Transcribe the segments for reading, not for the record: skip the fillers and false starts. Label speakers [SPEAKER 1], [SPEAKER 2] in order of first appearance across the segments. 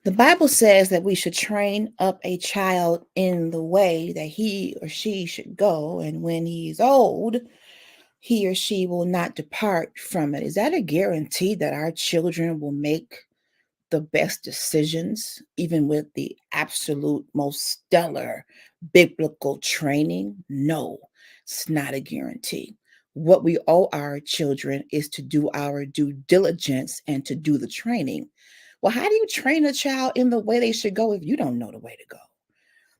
[SPEAKER 1] The Bible says that we should train up a child in the way that he or she should go, and when he's old, he or she will not depart from it. Is that a guarantee that our children will make the best decisions, even with the absolute most stellar biblical training? No, it's not a guarantee. What we owe our children is to do our due diligence and to do the training. Well, how do you train a child in the way they should go if you don't know the way to go?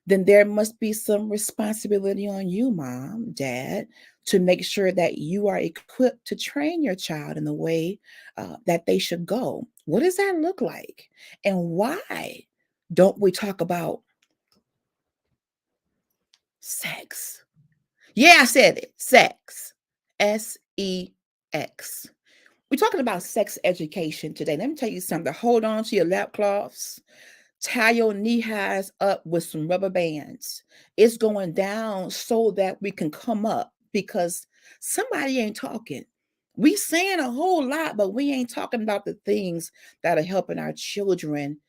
[SPEAKER 1] Then there must be some responsibility on you, mom, dad, to make sure that you are equipped to train your child in the way that they should go. What does that look like? And why don't we talk about sex? Yeah, I said it. Sex. SEX. We're talking about sex education today. Let me tell you something. Hold on to your lap cloths. Tie your knee highs up with some rubber bands. It's going down so that we can come up because somebody ain't talking. We saying a whole lot, but we ain't talking about the things that are helping our children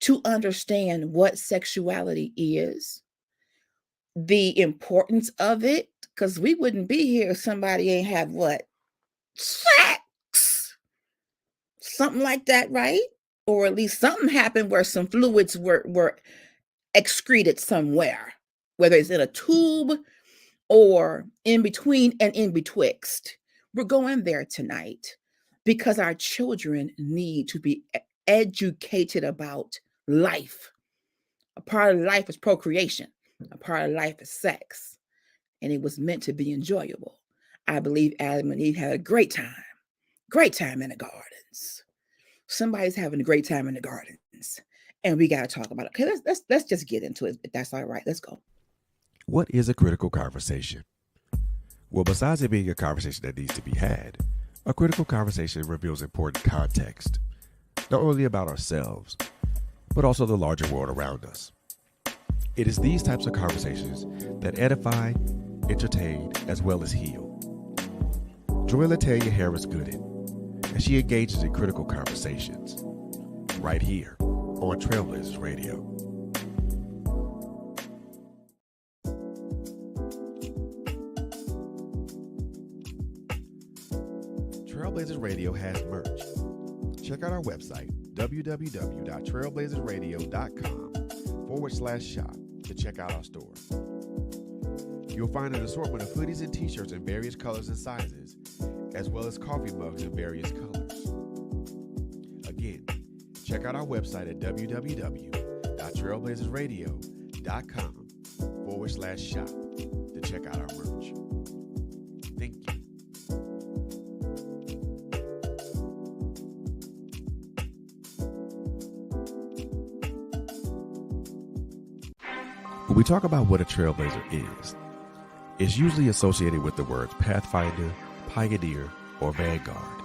[SPEAKER 1] to understand what sexuality is, the importance of it, because we wouldn't be here if somebody ain't have what? Sex. Something like that, right? Or at least something happened where some fluids were excreted somewhere, whether it's in a tube or in between and in betwixt. We're going there tonight because our children need to be educated about life. A part of life is procreation, a part of life is sex, and it was meant to be enjoyable. I believe Adam and Eve had a great time in the gardens. Somebody's having a great time in the gardens, and we got to talk about it. Okay, let's just get into it. If that's all right, let's go.
[SPEAKER 2] What is a critical conversation? Well, besides it being a conversation that needs to be had, a critical conversation reveals important context, not only about ourselves, but also the larger world around us. It is these types of conversations that edify, entertain, as well as heal. Join Latoya Harris Gooden as she engages in critical conversations, right here on Trailblazers Radio. Trailblazers Radio has merch. Check out our website, www.trailblazersradio.com/shop to check out our store. You'll find an assortment of hoodies and t-shirts in various colors and sizes, as well as coffee mugs in various colors. Again, check out our website at www.trailblazersradio.com/shop to check out our merch. Thank you. When we talk about what a trailblazer is, it's usually associated with the words pathfinder, pioneer, or vanguard.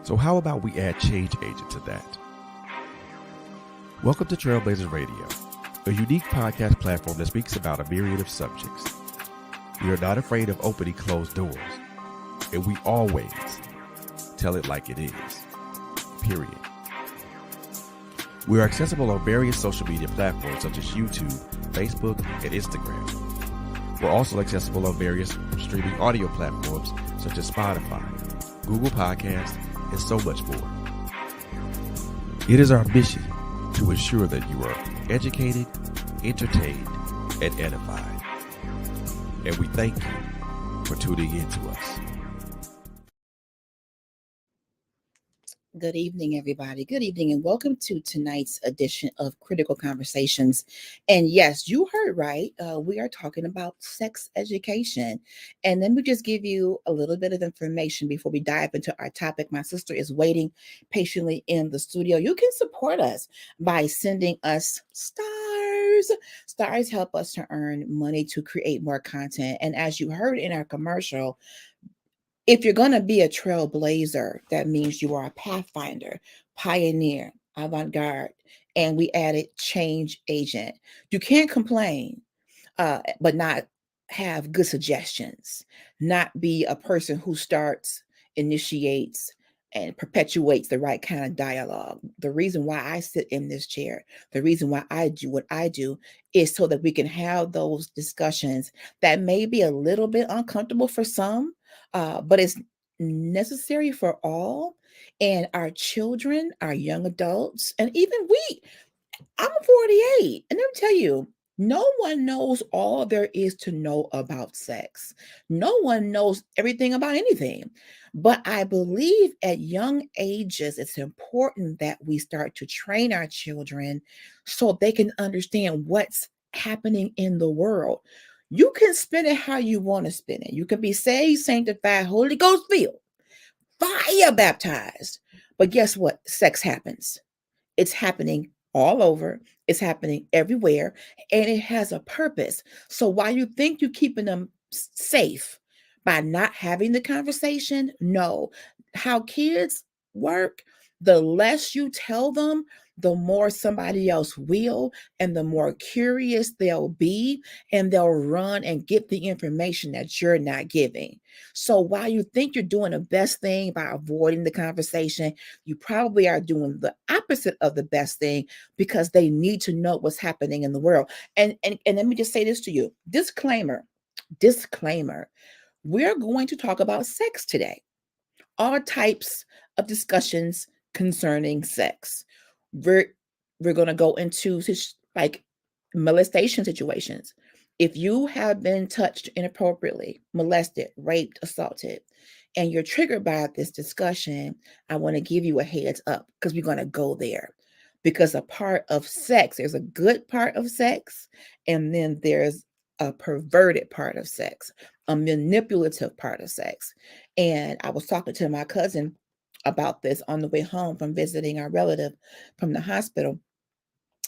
[SPEAKER 2] So how about we add change agent to that? Welcome to Trailblazers Radio, a unique podcast platform that speaks about a myriad of subjects. We are not afraid of opening closed doors, and we always tell it like it is, period. We are accessible on various social media platforms such as YouTube, Facebook, and Instagram. We're also accessible on various streaming audio platforms such as Spotify, Google Podcasts, and so much more. It is our mission to ensure that you are educated, entertained, and edified. And we thank you for tuning in to us.
[SPEAKER 1] Good evening, everybody. Good evening, and welcome to tonight's edition of Critical Conversations. And yes, you heard right. We are talking about sex education. And let me just give you a little bit of information before we dive into our topic. My sister is waiting patiently in the studio. You can support us by sending us stars. Stars help us to earn money to create more content. And as you heard in our commercial, if you're going to be a trailblazer, that means you are a pathfinder, pioneer, avant-garde, and we added change agent. You can't complain, but not have good suggestions, not be a person who starts, initiates, and perpetuates the right kind of dialogue. The reason why I sit in this chair, the reason why I do what I do is so that we can have those discussions that may be a little bit uncomfortable for some, but it's necessary for all. And our children, our young adults, and even we, I'm 48, and let me tell you, no one knows all there is to know about sex. No one knows everything about anything. But I believe at young ages, it's important that we start to train our children so they can understand what's happening in the world. You can spin it how you want to spin it. You can be saved, sanctified, Holy Ghost filled, fire baptized. But guess what? Sex happens. It's happening all over. It's happening everywhere, and it has a purpose. So while you think you're keeping them safe by not having the conversation, no. How kids work, the less you tell them, the more somebody else will, and the more curious they'll be, and they'll run and get the information that you're not giving. So while you think you're doing the best thing by avoiding the conversation, you probably are doing the opposite of the best thing, because they need to know what's happening in the world. And let me just say this to you. Disclaimer. We're going to talk about sex today. All types of discussions concerning sex. We're we're going to go into like molestation situations. If you have been touched inappropriately, molested, raped, assaulted, and you're triggered by this discussion, I want to give you a heads up, because we're going to go there. Because a part of sex, there's a good part of sex, and then there's a perverted part of sex, a manipulative part of sex. And I was talking to my cousin about this on the way home from visiting our relative from the hospital.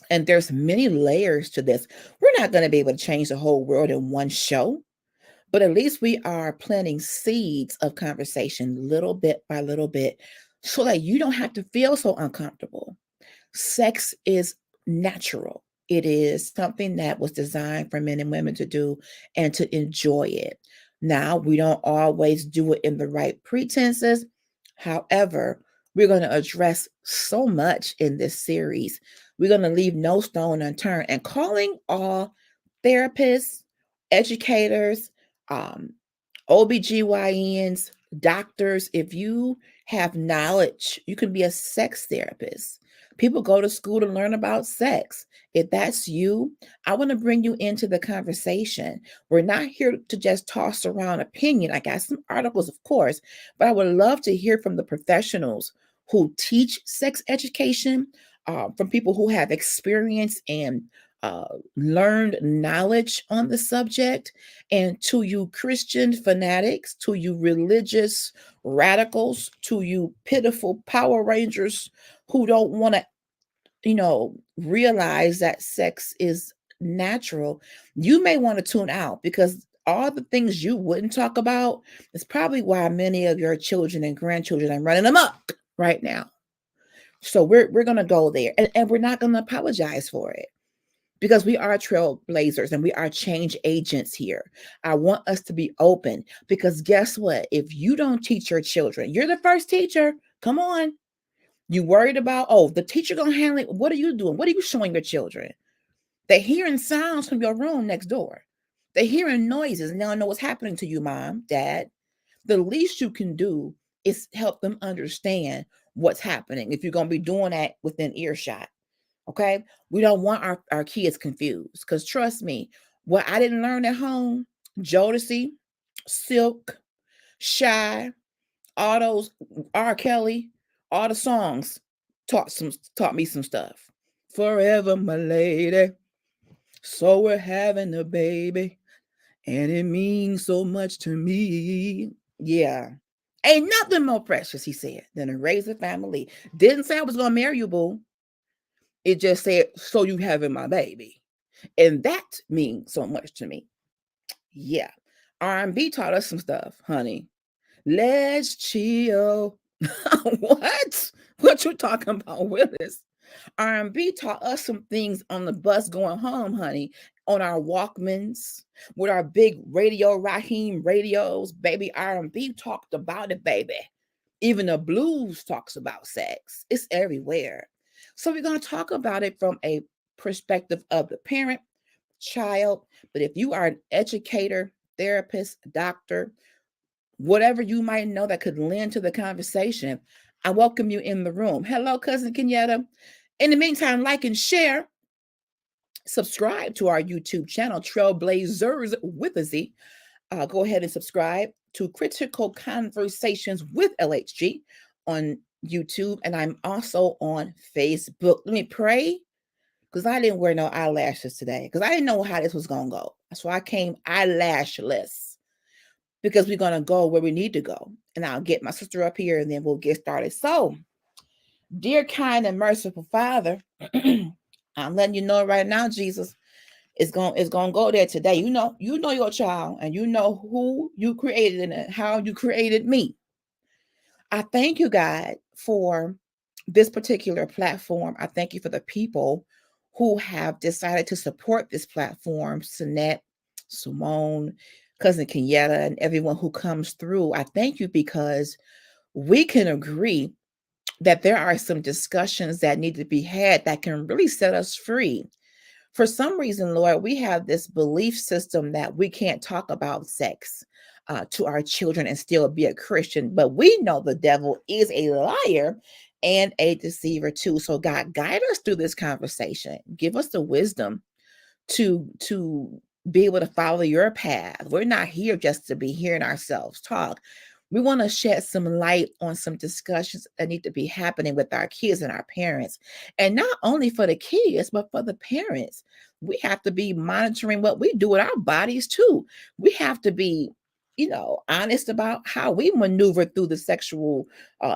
[SPEAKER 1] And there's many layers to this. We're not going to be able to change the whole world in one show, but at least we are planting seeds of conversation little bit by little bit, so that you don't have to feel so uncomfortable. Sex is natural. It is something that was designed for men and women to do and to enjoy it. Now, we don't always do it in the right pretenses. However, we're going to address so much in this series. We're going to leave no stone unturned, and calling all therapists, educators, um, OBGYNs, doctors. If you have knowledge, you can be a sex therapist. People go to school to learn about sex. If that's you, I want to bring you into the conversation. We're not here to just toss around opinion. I got some articles, of course, but I would love to hear from the professionals who teach sex education, from people who have experience and learned knowledge on the subject. And to you Christian fanatics, to you religious radicals, to you pitiful Power Rangers who don't want to, realize that sex is natural, you may want to tune out, because all the things you wouldn't talk about is probably why many of your children and grandchildren are running amok right now. So we're gonna go there, and we're not gonna apologize for it, because we are trailblazers and we are change agents here. I want us to be open, because guess what? If you don't teach your children, you're the first teacher. Come on. You worried about, oh, the teacher gonna handle it. What are you doing? What are you showing your children? They're hearing sounds from your room next door. They're hearing noises and they don't know what's happening to you, mom, dad. The least you can do is help them understand what's happening, if you're gonna be doing that within earshot. Okay. We don't want our kids confused, because trust me, what I didn't learn at home, Jodeci, Silk, Shy, all those, R. Kelly, all the songs taught me some stuff. Forever, my lady. So we're having a baby, and it means so much to me. Yeah. Ain't nothing more precious, he said, than to raise a family. Didn't say I was gonna marry you, boo. It just said, so you having my baby. And that means so much to me. Yeah. R&B taught us some stuff, honey. Let's chill. What? What you talking about, Willis? R&B taught us some things on the bus going home, honey, on our Walkmans, with our big radio, Raheem radios. Baby, R&B talked about it, baby. Even the blues talks about sex. It's everywhere. So we're going to talk about it from a perspective of the parent, child. But if you are an educator, therapist, doctor, whatever you might know that could lend to the conversation, I welcome you in the room. Hello, cousin Kenyatta. In the meantime, like and share. Subscribe to our YouTube channel, Trailblazers with a Z. Go ahead and subscribe to Critical Conversations with LHG on YouTube. And I'm also on Facebook. Let me pray, because I didn't wear no eyelashes today, because I didn't know how this was going to go. That's why I came eyelashless, because we're going to go where we need to go. And I'll get my sister up here and then we'll get started. So, dear, kind, and merciful Father, I'm letting you know right now, Jesus, it's gonna go there today. You know your child, and you know who you created and how you created me. I thank you, God, for this particular platform. I thank you for the people who have decided to support this platform, Sinette, Simone, cousin Kenyatta, and everyone who comes through. I thank you because we can agree that there are some discussions that need to be had that can really set us free. For some reason, Lord, we have this belief system that we can't talk about sex to our children and still be a Christian. But we know the devil is a liar and a deceiver too. So God, guide us through this conversation. Give us the wisdom to be able to follow your path. We're not here just to be hearing ourselves talk. We want to shed some light on some discussions that need to be happening with our kids and our parents. And not only for the kids, but for the parents. We have to be monitoring what we do with our bodies too. We have to be, honest about how we maneuver through the sexual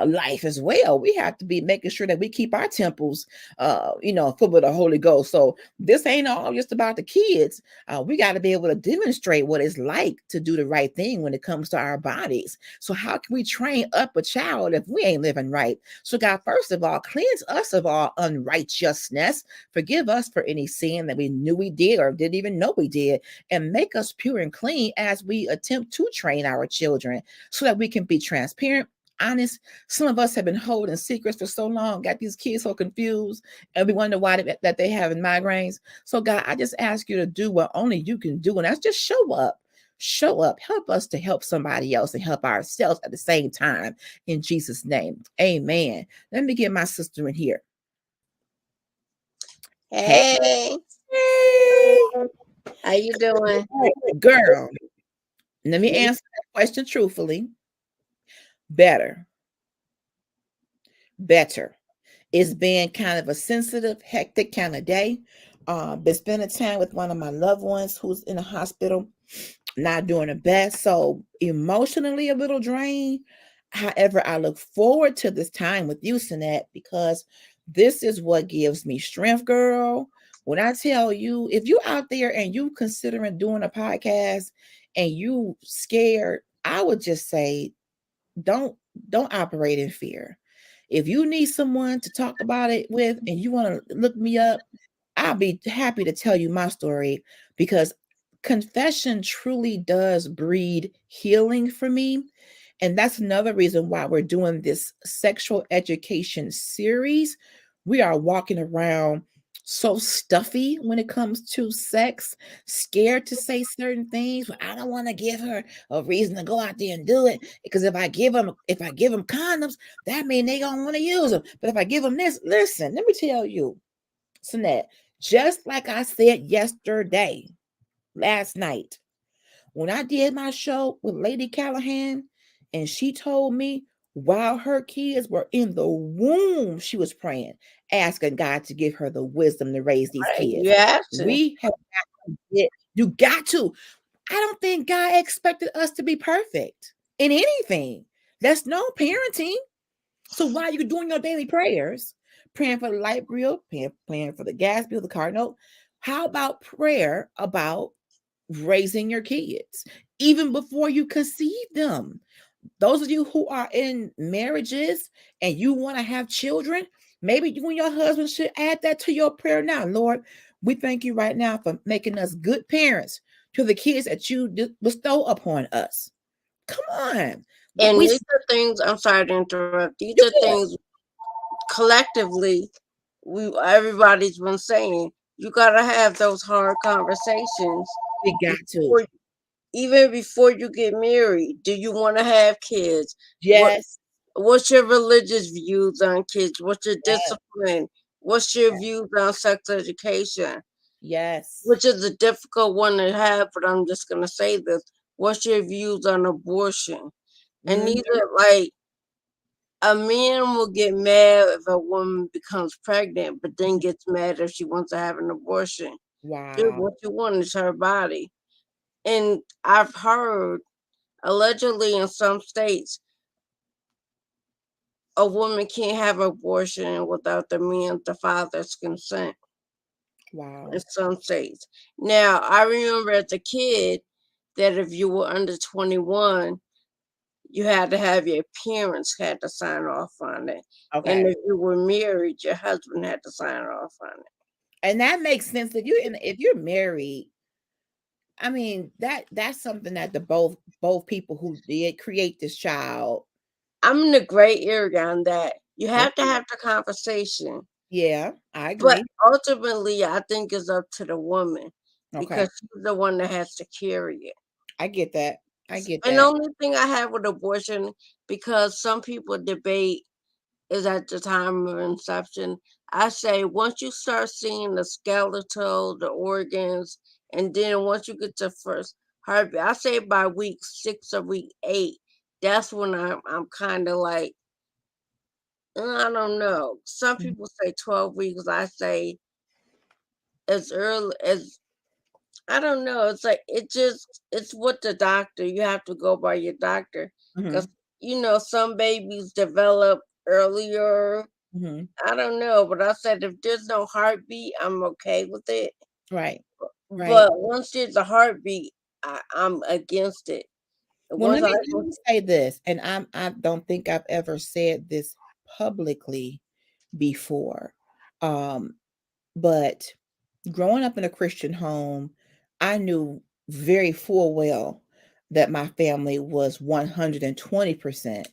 [SPEAKER 1] life as well. We have to be making sure that we keep our temples, full of the Holy Ghost. So this ain't all just about the kids. We got to be able to demonstrate what it's like to do the right thing when it comes to our bodies. So how can we train up a child if we ain't living right? So God, first of all, cleanse us of all unrighteousness. Forgive us for any sin that we knew we did or didn't even know we did, and make us pure and clean as we attempt to train our children so that we can be transparent, honest. Some of us have been holding secrets for so long, got these kids so confused, and we wonder why that they having migraines. So God, I just ask you to do what only you can do, and that's just show up. Show up, help us to help somebody else and help ourselves at the same time. In Jesus' name, amen. Let me get my sister in here.
[SPEAKER 3] Hey,
[SPEAKER 1] Hey,
[SPEAKER 3] how you doing?
[SPEAKER 1] girl. Let me answer that question truthfully. Better. It's been kind of a sensitive, hectic kind of day. Been spending time with one of my loved ones who's in the hospital, not doing the best. So emotionally a little drained. However, I look forward to this time with you, Sinette, because this is what gives me strength, girl. When I tell you, if you out there and you considering doing a podcast and you scared, I would just say don't don't operate in fear. If you need someone to talk about it with and you want to look me up, I'll be happy to tell you my story, because confession truly does breed healing for me. And that's another reason why we're doing this sexual education series. We are walking around so stuffy when it comes to sex, scared to say certain things. But I don't want to give her a reason to go out there and do it, because if I give them condoms, that means they don't want to use them. But if I give them this, listen, let me tell you, Sinette, just like I said yesterday, last night, when I did my show with Lady Callahan, and she told me while her kids were in the womb, she was praying, asking God to give her the wisdom to raise these
[SPEAKER 3] Right,
[SPEAKER 1] kids.
[SPEAKER 3] you have to.
[SPEAKER 1] We have got to you got to. I don't think God expected us to be perfect in anything. That's no parenting. So while you're doing your daily prayers, praying for the light bill, praying for the gas bill, the car note, how about prayer about raising your kids even before you conceive them? Those of you who are in marriages and you want to have children, maybe you and your husband should add that to your prayer now. Lord, we thank you right now for making us good parents to the kids that you bestow upon us. Come on.
[SPEAKER 3] And
[SPEAKER 1] we
[SPEAKER 3] these are things, I'm sorry to interrupt, these
[SPEAKER 1] you
[SPEAKER 3] are
[SPEAKER 1] good.
[SPEAKER 3] things collectively everybody's been saying. You gotta have those hard conversations
[SPEAKER 1] We got to.
[SPEAKER 3] before, even before you get married. Do you want to have kids? What
[SPEAKER 1] Yes.
[SPEAKER 3] What's your religious views on kids? What's your
[SPEAKER 1] Yes.
[SPEAKER 3] discipline? What's your views on sex education?
[SPEAKER 1] Yes.
[SPEAKER 3] Which is a difficult one to have, but I'm just gonna say this. What's your views on abortion? And
[SPEAKER 1] Mhm.
[SPEAKER 3] these are like, a man will get mad if a woman becomes pregnant, but then gets mad if she wants to have an abortion. Dude,
[SPEAKER 1] Wow.
[SPEAKER 3] what you want is her body. And I've heard, allegedly in some states, a woman can't have abortion without the father's consent in
[SPEAKER 1] Wow.
[SPEAKER 3] some states. Now, I remember as a kid that if you were under 21, you had to have your parents had to sign off on it. And
[SPEAKER 1] Okay.
[SPEAKER 3] if you were married, your husband had to sign off on it.
[SPEAKER 1] And that makes sense if you're married. I mean, that's something that the both people who did create this child.
[SPEAKER 3] I'm in the gray area on that. You have to
[SPEAKER 1] Okay.
[SPEAKER 3] have the conversation.
[SPEAKER 1] Yeah, I
[SPEAKER 3] But
[SPEAKER 1] agree.
[SPEAKER 3] ultimately, I think it's up to the woman
[SPEAKER 1] Okay.
[SPEAKER 3] because she's the one that has to carry it.
[SPEAKER 1] I get that. I get
[SPEAKER 3] And the
[SPEAKER 1] that.
[SPEAKER 3] only thing I have with abortion, because some people debate, is at the time of inception. I say once you start seeing the skeletal, the organs, and then once you get to first heartbeat, I say by week 6 or week 8, that's when I'm kind of like, I don't know. Some
[SPEAKER 1] Mhm.
[SPEAKER 3] people say 12 weeks. I say as early as, I don't know. It's like it's what the doctor. You have to go by your doctor because
[SPEAKER 1] Mhm.
[SPEAKER 3] some babies develop earlier.
[SPEAKER 1] Mhm.
[SPEAKER 3] I don't know, but I said if there's no heartbeat, I'm okay with it.
[SPEAKER 1] Right. Right.
[SPEAKER 3] But once there's a heartbeat, I'm against it.
[SPEAKER 1] Well,
[SPEAKER 3] Once
[SPEAKER 1] let me say this, and I don't think I've ever said this publicly before. Um, but growing up in a Christian home, I knew very full well that my family was 120%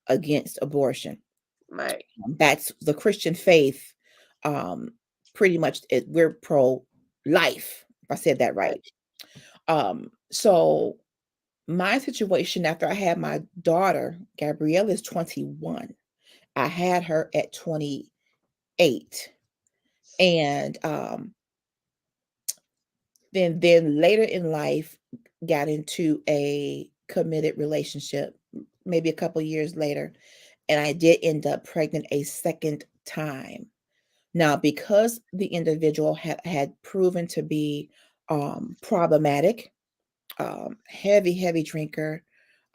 [SPEAKER 1] against abortion.
[SPEAKER 3] right,
[SPEAKER 1] That's the Christian faith. Um, Pretty much we're pro life, if I said that
[SPEAKER 3] right,
[SPEAKER 1] right. So my situation after I had my daughter, Gabrielle is 21. I had her at 28. And then later in life got into a committed relationship maybe a couple years later, and I did end up pregnant a second time. Now, because the individual had proven to be problematic, heavy drinker,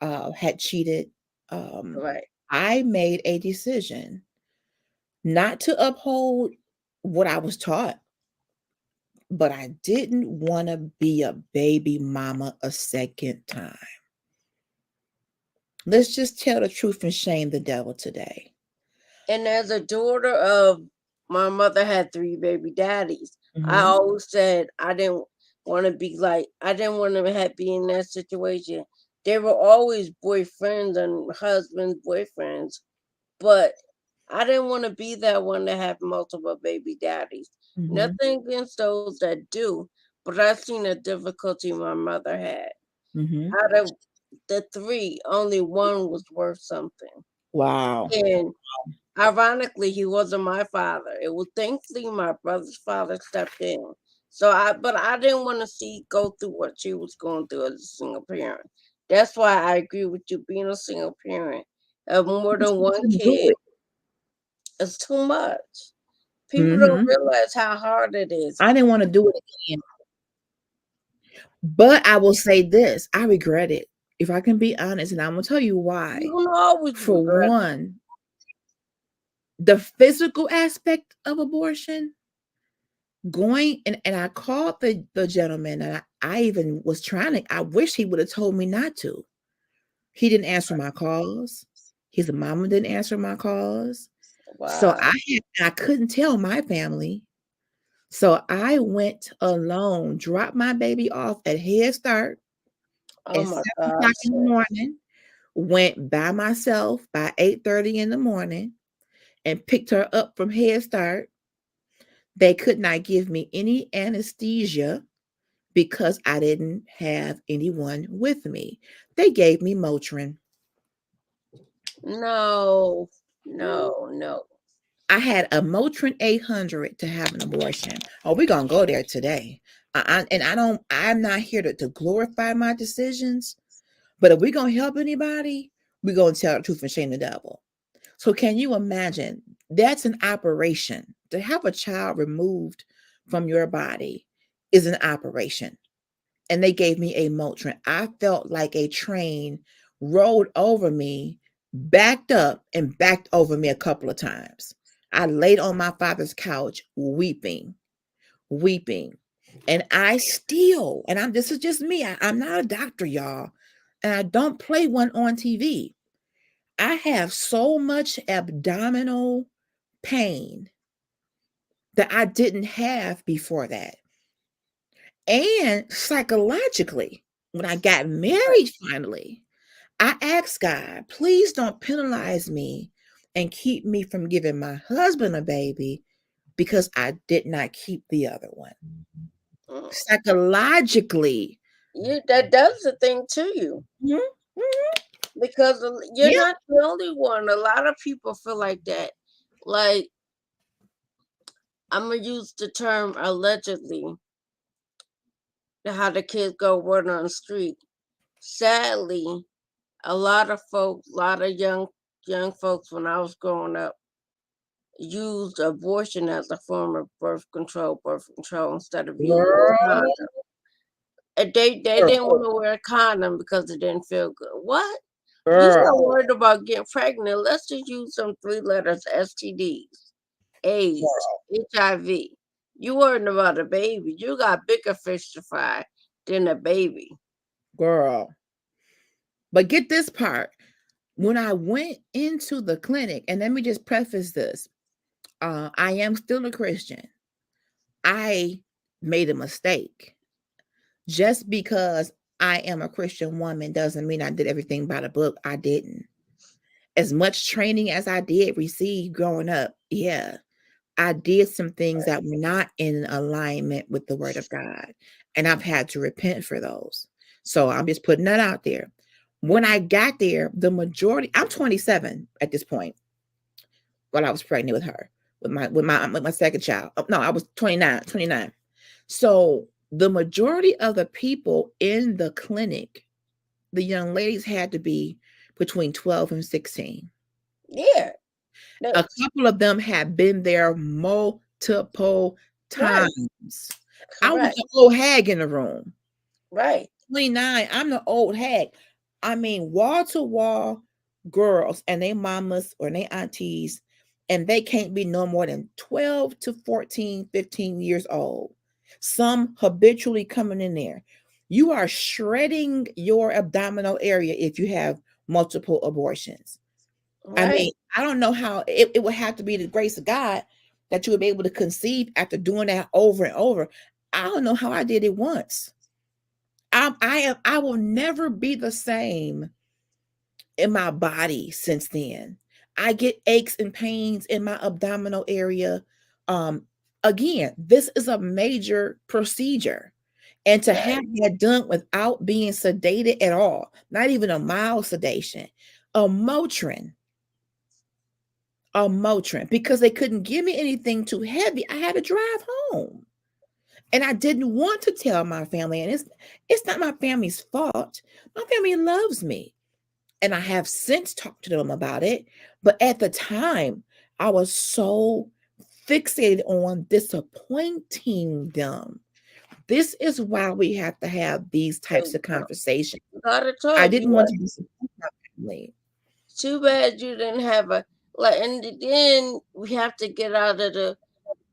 [SPEAKER 1] had cheated, um,
[SPEAKER 3] right.
[SPEAKER 1] I made a decision not to uphold what I was taught, but I didn't want to be a baby mama a second time. Let's just tell the truth and shame the devil today.
[SPEAKER 3] And as a daughter of, my mother had 3 baby daddies. I
[SPEAKER 1] Hmm.
[SPEAKER 3] always said I didn't want to be like, I didn't want to be in that situation. They were always boyfriends and husbands, boyfriends, but I didn't want to be that one to have multiple baby daddies.
[SPEAKER 1] Hmm.
[SPEAKER 3] Nothing against those that do, but I seen the difficulty my mother had.
[SPEAKER 1] Hmm.
[SPEAKER 3] Out of the 3, only one was worth something.
[SPEAKER 1] Wow.
[SPEAKER 3] And ironically, he wasn't my father. It was thankfully my brother's father stepped in. But I didn't want to see go through what she was going through as a single parent. That's why I agree with you. Being a single parent of more than
[SPEAKER 1] She
[SPEAKER 3] one
[SPEAKER 1] couldn't do
[SPEAKER 3] kid
[SPEAKER 1] it.
[SPEAKER 3] is too much. People don't
[SPEAKER 1] Hmm.
[SPEAKER 3] realize how hard it is.
[SPEAKER 1] I didn't want to do it again. But I will say this, I regret it. If I can be honest, and I'm gonna tell you
[SPEAKER 3] You
[SPEAKER 1] why.
[SPEAKER 3] can always
[SPEAKER 1] For
[SPEAKER 3] regret.
[SPEAKER 1] one, the physical aspect of abortion, going and I called the gentleman, and I even was trying to, I wish he would have told me not to. He didn't answer my calls. His mama didn't answer my calls. So
[SPEAKER 3] Wow.
[SPEAKER 1] I couldn't tell my family. So I went alone, dropped my baby off at Head Start
[SPEAKER 3] Oh
[SPEAKER 1] at
[SPEAKER 3] my
[SPEAKER 1] 7 o'clock
[SPEAKER 3] gosh.
[SPEAKER 1] in the morning, went by myself by 8:30 in the morning and picked her up from Head Start. They could not give me any anesthesia because I didn't have anyone with me. They gave me Motrin.
[SPEAKER 3] No,
[SPEAKER 1] Mhm.
[SPEAKER 3] no, no.
[SPEAKER 1] I had a Motrin 800 to have an abortion. Oh, we're gonna go there today. And I don't. I'm not here to glorify my decisions. But if we're gonna help anybody, we're gonna tell the truth and shame the devil. So can you imagine? That's an operation. To have a child removed from your body is an operation. And they gave me a Motrin. I felt like a train rolled over me, backed up, and backed over me a couple of times. I laid on my father's couch weeping, weeping. And I still, and I'm this is just me. I'm not a doctor, y'all. And I don't play one on TV. I have so much abdominal pain that I didn't have before that. And psychologically, when I got married finally, I asked God, please don't penalize me and keep me from giving my husband a baby because I did not keep the other one.
[SPEAKER 3] Mm.
[SPEAKER 1] Psychologically,
[SPEAKER 3] That does the thing to you
[SPEAKER 1] mhm, mhm,
[SPEAKER 3] because you're
[SPEAKER 1] yeah,
[SPEAKER 3] not the only one. A lot of people feel like that. Like, I'm gonna use the term allegedly, how the kids go word on the street. Sadly, a lot of folks, a lot of young folks when I was growing up used abortion as a form of birth control instead of using a
[SPEAKER 1] girl,
[SPEAKER 3] condom. And they didn't
[SPEAKER 1] girl,
[SPEAKER 3] want to wear a condom because it didn't feel good. What? You're
[SPEAKER 1] girl,
[SPEAKER 3] not worried about getting pregnant. Let's just use some three letters: STDs, AIDS, HIV. You worried about a baby. You got bigger fish to fry than a baby.
[SPEAKER 1] girl. But get this part. When I went into the clinic, and let me just preface this, I am still a Christian. I made a mistake. Just because I am a Christian woman doesn't mean I did everything by the book. I didn't. As much training as I did receive growing up, yeah, I did some things that were not in alignment with the word of God. And I've had to repent for those. So I'm just putting that out there. When I got there, the majority, I'm 27 at this point when I was pregnant with her, with my second child. Oh, no, I was 29, 29. So the majority of the people in the clinic, the young ladies had to be between 12 and 16.
[SPEAKER 3] Yeah,
[SPEAKER 1] A
[SPEAKER 3] that's
[SPEAKER 1] couple of them had been there multiple
[SPEAKER 3] right,
[SPEAKER 1] times. I was
[SPEAKER 3] correct,
[SPEAKER 1] the old hag in the room.
[SPEAKER 3] right,
[SPEAKER 1] 29, I'm the old hag. I mean, wall to wall girls and they mamas or they aunties, and they can't be no more than 12 to 14, 15 years old. Some habitually coming in there. You are shredding your abdominal area if you have multiple abortions. I
[SPEAKER 3] right.
[SPEAKER 1] mean, I don't know how it would have to be the grace of God that you would be able to conceive after doing that over and over. I don't know how I did it once. I will never be the same in my body since then. I get aches and pains in my abdominal area. Um, Again, this is a major procedure. And to have
[SPEAKER 3] Right.
[SPEAKER 1] that done without being sedated at all, not even a mild sedation, a Motrin, a Motrin, because they couldn't give me anything too heavy. I had to drive home. And I didn't want to tell my family. And it's not my family's fault. My family loves me. And I have since talked to them about it. But at the time, I was so fixated on disappointing them. This is why we have to have these types of conversations.
[SPEAKER 3] God had
[SPEAKER 1] I
[SPEAKER 3] told you
[SPEAKER 1] didn't want
[SPEAKER 3] what.
[SPEAKER 1] to disappoint my family.
[SPEAKER 3] Too bad you didn't have a like. And then we have to get out of the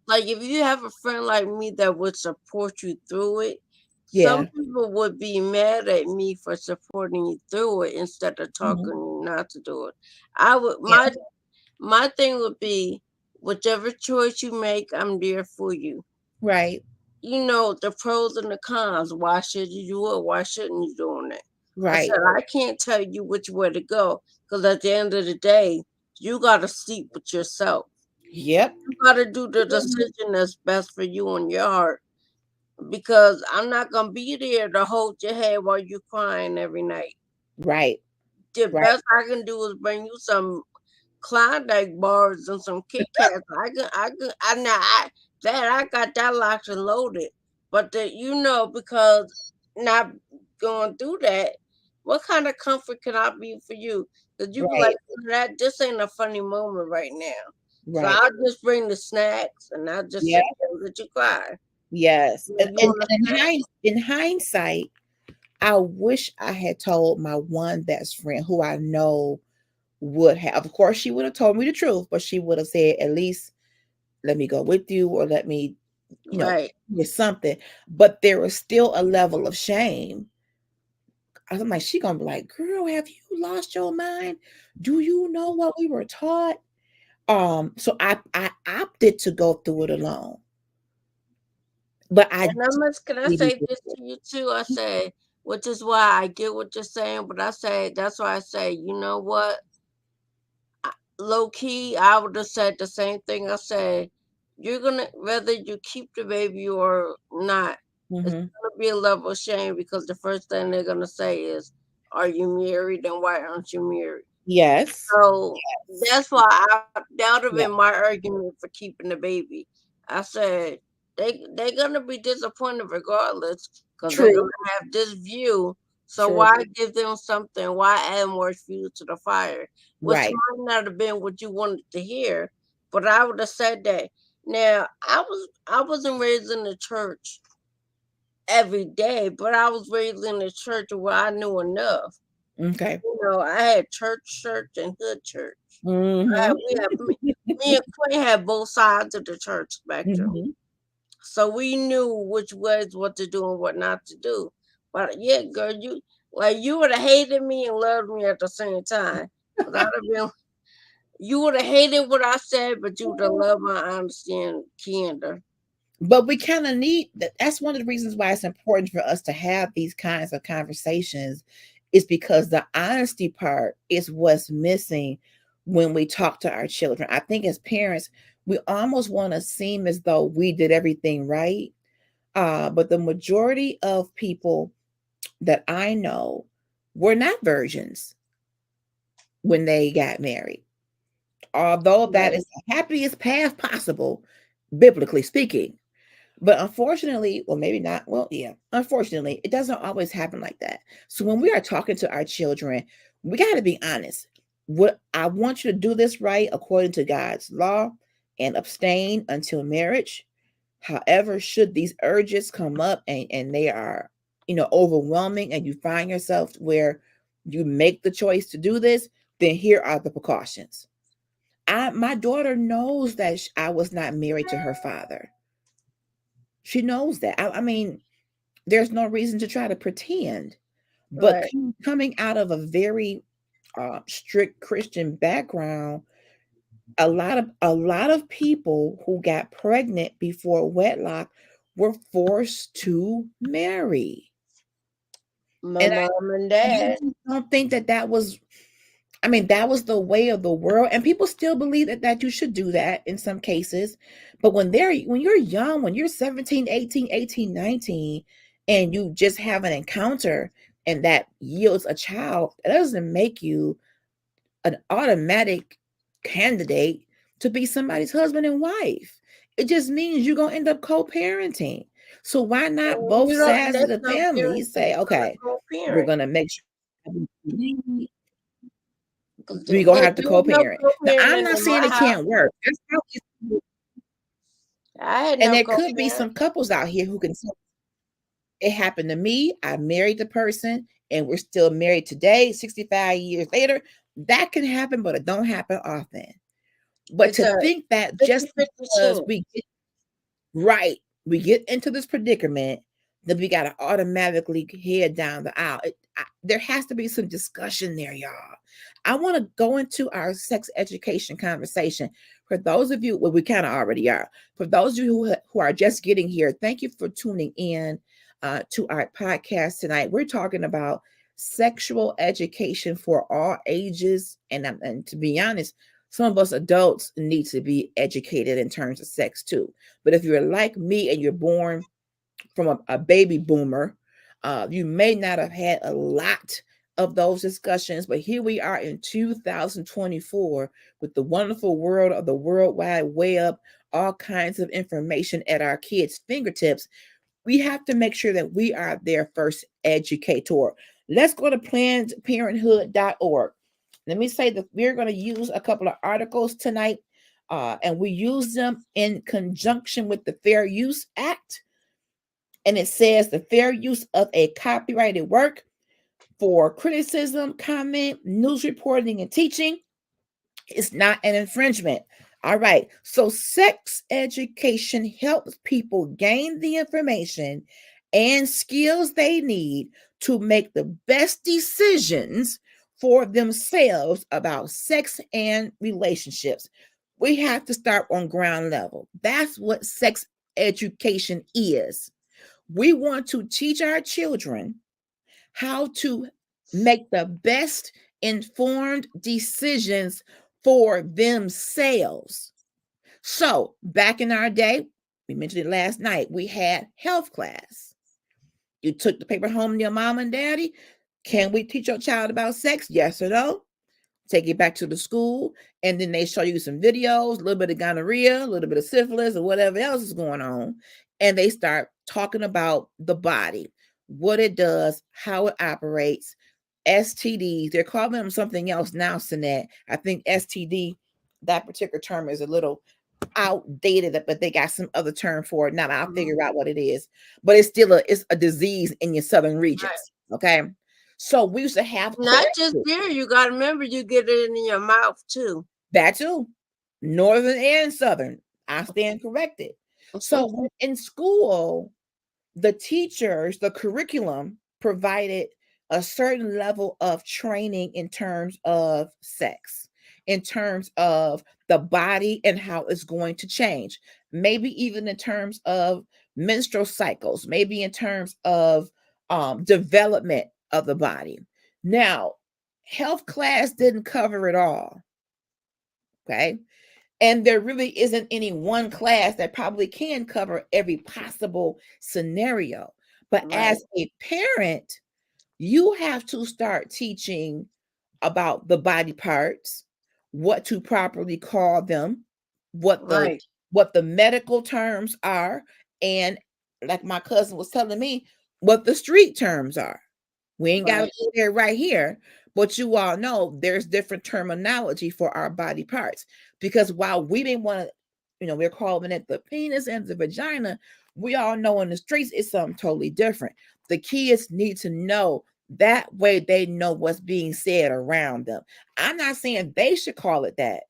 [SPEAKER 3] like. If you have a friend like me that would support you through it, some
[SPEAKER 1] Yeah.
[SPEAKER 3] people would be mad at me for supporting you through it instead of
[SPEAKER 1] Mhm.
[SPEAKER 3] talking you not to do it. I would
[SPEAKER 1] Yeah.
[SPEAKER 3] my thing would be whichever choice you make, I'm there for you.
[SPEAKER 1] Right.
[SPEAKER 3] You know the pros and the cons. Why should you do it? Why shouldn't you doing it? I
[SPEAKER 1] Right.
[SPEAKER 3] said, I can't tell you which way to go because at the end of the day, you got to sleep with yourself.
[SPEAKER 1] Yep.
[SPEAKER 3] You got to do the
[SPEAKER 1] Mhm.
[SPEAKER 3] decision that's best for you and your heart because I'm not going to be there to hold your head while you're crying every night.
[SPEAKER 1] Right.
[SPEAKER 3] The
[SPEAKER 1] Right.
[SPEAKER 3] best I can do is bring you some Klondike bars and some Kit Kats. I got that locked and loaded. But because not going through that, what kind of comfort can I be for you? Because you be like,
[SPEAKER 1] Right.
[SPEAKER 3] that this ain't a funny moment right now. So
[SPEAKER 1] Right.
[SPEAKER 3] I'll just bring the snacks and I'll just
[SPEAKER 1] Yeah.
[SPEAKER 3] sit there and let you cry.
[SPEAKER 1] Yes.
[SPEAKER 3] You,
[SPEAKER 1] And,
[SPEAKER 3] know, you
[SPEAKER 1] and
[SPEAKER 3] want a
[SPEAKER 1] in,
[SPEAKER 3] snack?
[SPEAKER 1] in hindsight, I wish I had told my one best friend who I know would have. Of course, she would have told me the truth, but she would have said, at least let me go with you or let me, you know,
[SPEAKER 3] Right.
[SPEAKER 1] with something. But there was still a level of shame. I'm like, she gonna be like, girl, have you lost your mind? Do you know what we were taught? So I opted to go through it alone. But I
[SPEAKER 3] And can I
[SPEAKER 1] did
[SPEAKER 3] say this to you too? I say, which is why I get what you're saying, but I say that's why I say, you know what? Low key, I would have said the same thing. I said, you're gonna whether you keep the baby or not, it's
[SPEAKER 1] hmm
[SPEAKER 3] gonna be a level of shame because the first thing they're gonna say is, "Are you married? And why aren't you married?"
[SPEAKER 1] Yes.
[SPEAKER 3] So
[SPEAKER 1] Yes.
[SPEAKER 3] that's why that would have
[SPEAKER 1] Yeah.
[SPEAKER 3] been my argument for keeping the baby. I said they're gonna be disappointed regardless because they're
[SPEAKER 1] True.
[SPEAKER 3] gonna have this view. So
[SPEAKER 1] True.
[SPEAKER 3] why give them something? Why add more fuel to the fire? Which
[SPEAKER 1] Right.
[SPEAKER 3] might not have been what you wanted to hear, but I would have said that. Now I wasn't raised in the church every day, but I was raised in the church where I knew enough.
[SPEAKER 1] Okay.
[SPEAKER 3] I had church, and hood church.
[SPEAKER 1] hmm
[SPEAKER 3] We have me and Quinn had both sides of the church spectrum,
[SPEAKER 1] hmm
[SPEAKER 3] so we knew which ways what to do and what not to do. But yeah, girl, you would have hated me and loved me at the same time. Cause I'd have been you would have hated what I said, but you would have loved my honesty and candor.
[SPEAKER 1] But we kind of need that. That's one of the reasons why it's important for us to have these kinds of conversations, is because the honesty part is what's missing when we talk to our children. I think as parents, we almost want to seem as though we did everything right. But the majority of people that I know were not virgins when they got married. Although that
[SPEAKER 3] Right,
[SPEAKER 1] is the happiest path possible, biblically speaking. But unfortunately, well, maybe not. Well, yeah, unfortunately, it doesn't always happen like that. So when we are talking to our children, we got to be honest. What I want you to do this right according to God's law and abstain until marriage. However, should these urges come up and they are, overwhelming, and you find yourself where you make the choice to do this, then here are the precautions. My daughter knows that I was not married to her father. She knows that. I mean, there's no reason to try to pretend. But
[SPEAKER 3] right.
[SPEAKER 1] coming out of a very strict Christian background, a lot of people who got pregnant before wedlock were forced to marry.
[SPEAKER 3] My
[SPEAKER 1] And
[SPEAKER 3] mom and
[SPEAKER 1] I
[SPEAKER 3] dad.
[SPEAKER 1] just don't think that was. I mean, that was the way of the world, and people still believe that you should do that in some cases. But when you're young, when you're 17, 18, 19, and you just have an encounter and that yields a child, that doesn't make you an automatic candidate to be somebody's husband and wife. It just means you're gonna end up co-parenting. So why not both
[SPEAKER 3] You don't.
[SPEAKER 1] sides of
[SPEAKER 3] That's
[SPEAKER 1] the
[SPEAKER 3] no
[SPEAKER 1] family
[SPEAKER 3] guarantee
[SPEAKER 1] say,
[SPEAKER 3] you're gonna
[SPEAKER 1] okay, we're
[SPEAKER 3] co-parent.
[SPEAKER 1] gonna make sure we gonna
[SPEAKER 3] But
[SPEAKER 1] have to
[SPEAKER 3] there was no
[SPEAKER 1] co-parent. Now, I'm
[SPEAKER 3] co-parenting
[SPEAKER 1] not
[SPEAKER 3] in
[SPEAKER 1] saying
[SPEAKER 3] my
[SPEAKER 1] it
[SPEAKER 3] house.
[SPEAKER 1] can't work.
[SPEAKER 3] I had
[SPEAKER 1] And
[SPEAKER 3] no
[SPEAKER 1] there could be
[SPEAKER 3] co-parent.
[SPEAKER 1] some couples out here who can say, it happened to me. I married the person and we're still married today, 65 years later. That can happen, but it don't happen often. But
[SPEAKER 3] It's
[SPEAKER 1] to
[SPEAKER 3] a
[SPEAKER 1] think that just
[SPEAKER 3] 50-50
[SPEAKER 1] because
[SPEAKER 3] chance.
[SPEAKER 1] right, we get into this predicament, that we got to automatically head down the aisle. There has to be some discussion there, y'all. I want to go into our sex education conversation. For those of you, well, we kind of already are. For those of you who are just getting here, thank you for tuning in to our podcast tonight. We're talking about sexual education for all ages. And to be honest, some of us adults need to be educated in terms of sex too. But if you're like me and you're born from a baby boomer, you may not have had a lot of those discussions, but here we are in 2024 with the wonderful world of the World Wide Web, all kinds of information at our kids' fingertips. We have to make sure that we are their first educator. Let's go to plannedparenthood.org. Let me say that we're going to use a couple of articles tonight, and we use them in conjunction with the Fair Use Act. And it says the fair use of a copyrighted work for criticism, comment, news reporting, and teaching is not an infringement. All right. So sex education helps people gain the information and skills they need to make the best decisions for themselves about sex and relationships. We have to start on ground level. That's what sex education is. We want to teach our children how to make the best informed decisions for themselves. So, back in our day, we mentioned it last night, we had health class. You took the paper home to your mom and daddy. Can we teach your child about sex? Yes or no? Take it back to the school, and then they show you some videos, a little bit of gonorrhea, a little bit of syphilis, or whatever else is going on. And they start talking about the body, what it does, how it operates, STDs. They're calling them something else now, Sinette. I think STD, that particular term is a little outdated, but they got some other term for it. Now I'll figure out what it is. But it's a disease in your southern regions. Okay. So we used to have
[SPEAKER 3] Not just
[SPEAKER 1] courses.
[SPEAKER 3] here, you got to remember you get it in your mouth too.
[SPEAKER 1] That too. Northern and southern. I stand corrected. So in school, the teachers, the curriculum provided a certain level of training in terms of sex, in terms of the body and how it's going to change, maybe even in terms of menstrual cycles, maybe in terms of development of the body. Now, health class didn't cover it all. Okay. And there really isn't any one class that probably can cover every possible scenario. But as a parent, you have to start teaching about the body parts, what to properly call them, what the
[SPEAKER 3] Right.
[SPEAKER 1] what the medical terms are, and like my cousin was telling me, what the street terms are. We ain't got to
[SPEAKER 3] Right.
[SPEAKER 1] go there right here, but you all know there's different terminology for our body parts. Because while we didn't want to, we're calling it the penis and the vagina, we all know in the streets it's something totally different. The kids need to know that way they know what's being said around them. I'm not saying they should call it that.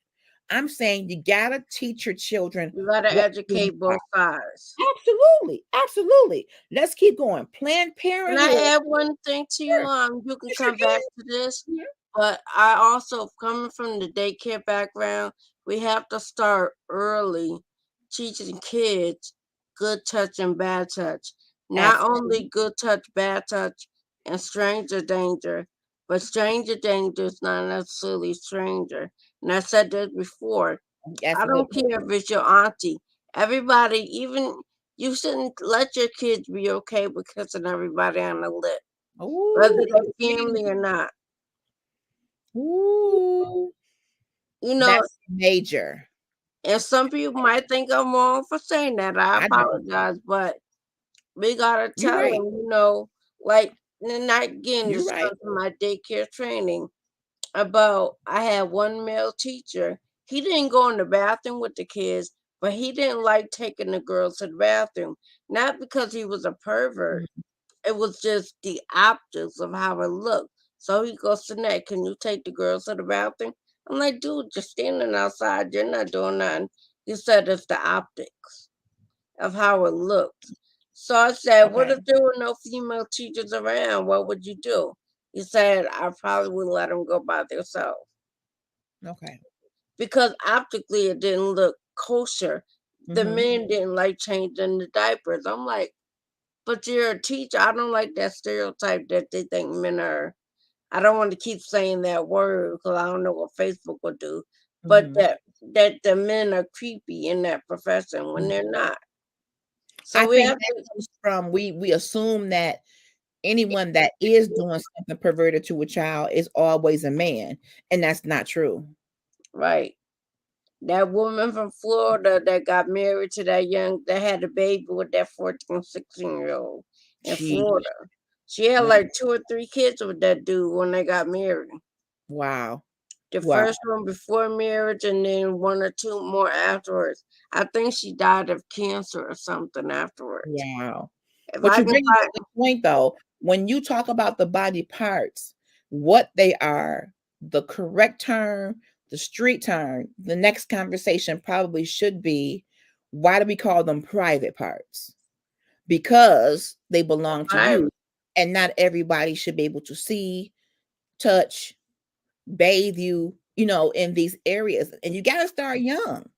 [SPEAKER 1] I'm saying you gotta teach your children
[SPEAKER 3] You got to
[SPEAKER 1] what things
[SPEAKER 3] educate
[SPEAKER 1] are.
[SPEAKER 3] both sides.
[SPEAKER 1] Absolutely, absolutely. Let's keep going. Planned
[SPEAKER 3] Can I
[SPEAKER 1] Parenthood.
[SPEAKER 3] add one thing to you?
[SPEAKER 1] Sure,
[SPEAKER 3] You can
[SPEAKER 1] you sure
[SPEAKER 3] come back
[SPEAKER 1] can.
[SPEAKER 3] to this,
[SPEAKER 1] Mhm.
[SPEAKER 3] but I also, coming from the daycare background, we have to start early teaching kids good touch and bad touch. Not
[SPEAKER 1] Absolutely.
[SPEAKER 3] only good touch, bad touch, and stranger danger, but stranger danger is not necessarily stranger. And I said that before.
[SPEAKER 1] That's
[SPEAKER 3] I
[SPEAKER 1] a good
[SPEAKER 3] don't
[SPEAKER 1] point.
[SPEAKER 3] care if it's your auntie. Everybody, even you shouldn't let your kids be okay with kissing everybody on the lip, whether
[SPEAKER 1] Ooh,
[SPEAKER 3] they're family or not.
[SPEAKER 1] ooh,
[SPEAKER 3] You know,
[SPEAKER 1] that's major.
[SPEAKER 3] and some people might think I'm wrong for saying that. I
[SPEAKER 1] I don't.
[SPEAKER 3] apologize, but we gotta
[SPEAKER 1] You're
[SPEAKER 3] tell
[SPEAKER 1] right.
[SPEAKER 3] them, like, and not again,
[SPEAKER 1] You're
[SPEAKER 3] this
[SPEAKER 1] right.
[SPEAKER 3] comes from my daycare training about I had one male teacher. He didn't go in the bathroom with the kids, but he didn't like taking the girls to the bathroom. Not because he was a pervert.
[SPEAKER 1] Mhm.
[SPEAKER 3] It was just the optics of how it looked. So he goes to Nat, can you take the girls to the bathroom? I'm like, dude, you're standing outside, you're not doing nothing. He said it's the optics of how it looked. So I said, what if
[SPEAKER 1] Okay.
[SPEAKER 3] there were no female teachers around? What would you do? He said, I probably would let them go by themselves
[SPEAKER 1] Okay.
[SPEAKER 3] because optically it didn't look kosher. The
[SPEAKER 1] Hmm.
[SPEAKER 3] men didn't like changing the diapers. I'm like, but you're a teacher. I don't like that stereotype that they think men are. I don't want to keep saying that word because I don't know what Facebook will do, but
[SPEAKER 1] Mhm.
[SPEAKER 3] that the men are creepy in that profession when they're
[SPEAKER 1] Mhm.
[SPEAKER 3] not.
[SPEAKER 1] I
[SPEAKER 3] So we
[SPEAKER 1] think
[SPEAKER 3] have
[SPEAKER 1] that
[SPEAKER 3] to
[SPEAKER 1] comes from we assume that anyone that is doing something perverted to a child is always a man, and that's not true.
[SPEAKER 3] right. That woman from Florida that got married to that had a baby with that 14, 16-year-old in
[SPEAKER 1] Gee,
[SPEAKER 3] Florida. She had
[SPEAKER 1] no,
[SPEAKER 3] like 2 or 3 kids with that dude when they got married.
[SPEAKER 1] wow,
[SPEAKER 3] The
[SPEAKER 1] wow,
[SPEAKER 3] first one before marriage and then 1 or 2 more afterwards. I think she died of cancer or something afterwards.
[SPEAKER 1] wow.
[SPEAKER 3] If
[SPEAKER 1] But
[SPEAKER 3] I
[SPEAKER 1] you
[SPEAKER 3] can
[SPEAKER 1] bring up a
[SPEAKER 3] find
[SPEAKER 1] good point though. When you talk about the body parts, what they are, the correct term, the street term, the next conversation probably should be, why do we call them private parts? Because they belong to
[SPEAKER 3] I
[SPEAKER 1] you, and not everybody should be able to see, touch, bathe you, in these areas. And you got to start young.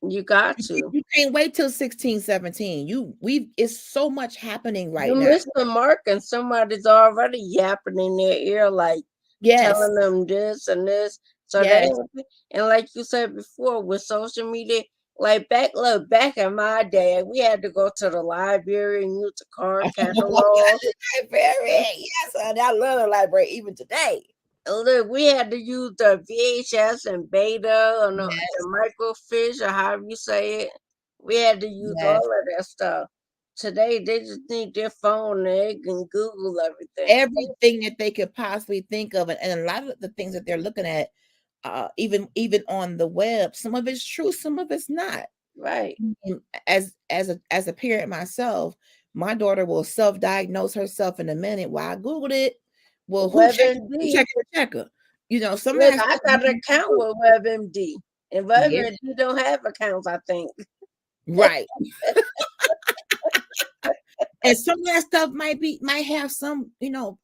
[SPEAKER 3] you got
[SPEAKER 1] You can't
[SPEAKER 3] to.
[SPEAKER 1] you can't wait till 16, 17. It's so much happening
[SPEAKER 3] You
[SPEAKER 1] right now.
[SPEAKER 3] missed the mark and somebody's already yapping in their ear like
[SPEAKER 1] Yes.
[SPEAKER 3] telling them this and this. So they
[SPEAKER 1] Yes.
[SPEAKER 3] and like you said before with social media, like back in my day, we had to go to the library and use the card catalog.
[SPEAKER 1] Library. Yes, honey, I love the library even today.
[SPEAKER 3] And look, we had to use the VHS and beta and the
[SPEAKER 1] Yes.
[SPEAKER 3] microfiche or however you say it. We had to use all
[SPEAKER 1] Yes.
[SPEAKER 3] of that stuff. Today they just need their phone and they can Google everything.
[SPEAKER 1] Everything that they could possibly think of, and a lot of the things that they're looking at, even on the web, some of it's true, some of it's not.
[SPEAKER 3] Right.
[SPEAKER 1] And as a parent myself, my daughter will self-diagnose herself in a minute. Well, I Googled it. Well, who
[SPEAKER 3] WebMD.
[SPEAKER 1] checking the checker? Some of
[SPEAKER 3] Look,
[SPEAKER 1] that
[SPEAKER 3] I
[SPEAKER 1] stuff
[SPEAKER 3] got an
[SPEAKER 1] you can
[SPEAKER 3] account
[SPEAKER 1] do.
[SPEAKER 3] with WebMD. And
[SPEAKER 1] Yeah,
[SPEAKER 3] WebMD don't have accounts, I think.
[SPEAKER 1] right. And some of that stuff might have some,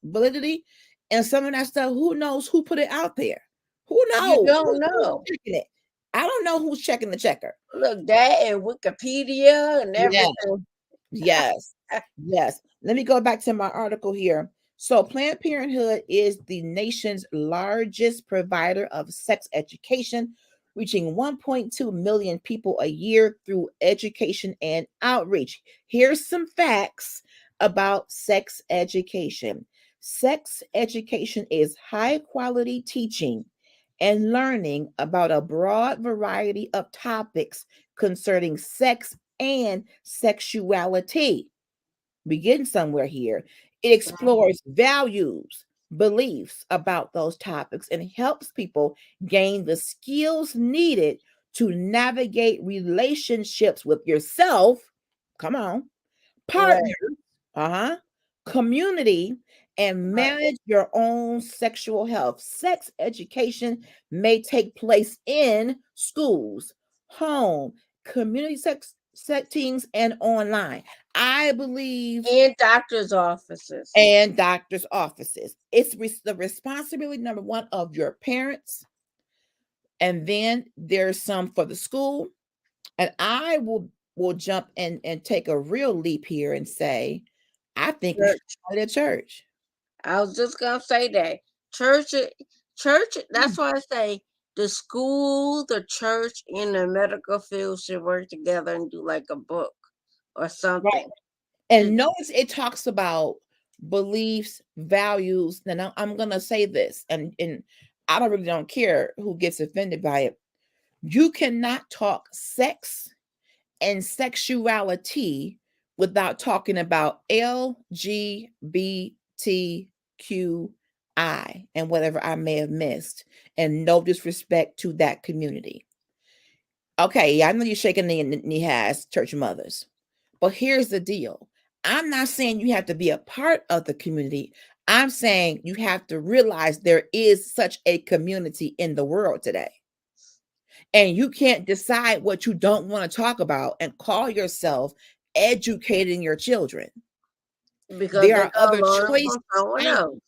[SPEAKER 1] validity. And some of that stuff, who knows who put it out there? Who
[SPEAKER 3] You
[SPEAKER 1] knows?
[SPEAKER 3] don't
[SPEAKER 1] Who's
[SPEAKER 3] know.
[SPEAKER 1] checking it? I don't know who's checking the checker.
[SPEAKER 3] Look, that and Wikipedia and
[SPEAKER 1] Yeah.
[SPEAKER 3] everything.
[SPEAKER 1] Yes. Yes. Let me go back to my article here. So, Planned Parenthood is the nation's largest provider of sex education, reaching 1.2 million people a year through education and outreach. Here's some facts about sex education. Sex education is high quality teaching and learning about a broad variety of topics concerning sex and sexuality. We getting somewhere here. It explores values, beliefs about those topics, and helps people gain the skills needed to navigate relationships with yourself. Come on,
[SPEAKER 3] Right,
[SPEAKER 1] partner, uh-huh, community, and
[SPEAKER 3] right.
[SPEAKER 1] manage your own sexual health. Sex education may take place in schools, home, community sex settings, and online. I believe,
[SPEAKER 3] And doctor's offices.
[SPEAKER 1] and doctors' offices. It's the responsibility number one of your parents, and then there's some for the school. And I will jump in and take a real leap here and say, I think we should
[SPEAKER 3] Church.
[SPEAKER 1] start at church.
[SPEAKER 3] I was just gonna say that. Church church,
[SPEAKER 1] Mm.
[SPEAKER 3] that's why I say the school, the church, and the medical field should work together and do like a book or
[SPEAKER 1] Right.
[SPEAKER 3] something. To
[SPEAKER 1] And notice it talks about beliefs, values. And I'm gonna say this, and I don't care who gets offended by it. You cannot talk sex and sexuality without talking about LGBTQI and whatever I may have missed. And no disrespect to that community. Okay, yeah, I know you're shaking the has church mothers. But here's the deal. I'm not saying you have to be a part of the community. I'm saying you have to realize there is such a community in the world today. And you can't decide what you don't want to talk about and call yourself educating your children.
[SPEAKER 3] because
[SPEAKER 1] There
[SPEAKER 3] they're
[SPEAKER 1] are other
[SPEAKER 3] gonna learn
[SPEAKER 1] choices
[SPEAKER 3] from someone
[SPEAKER 1] out.
[SPEAKER 3] else.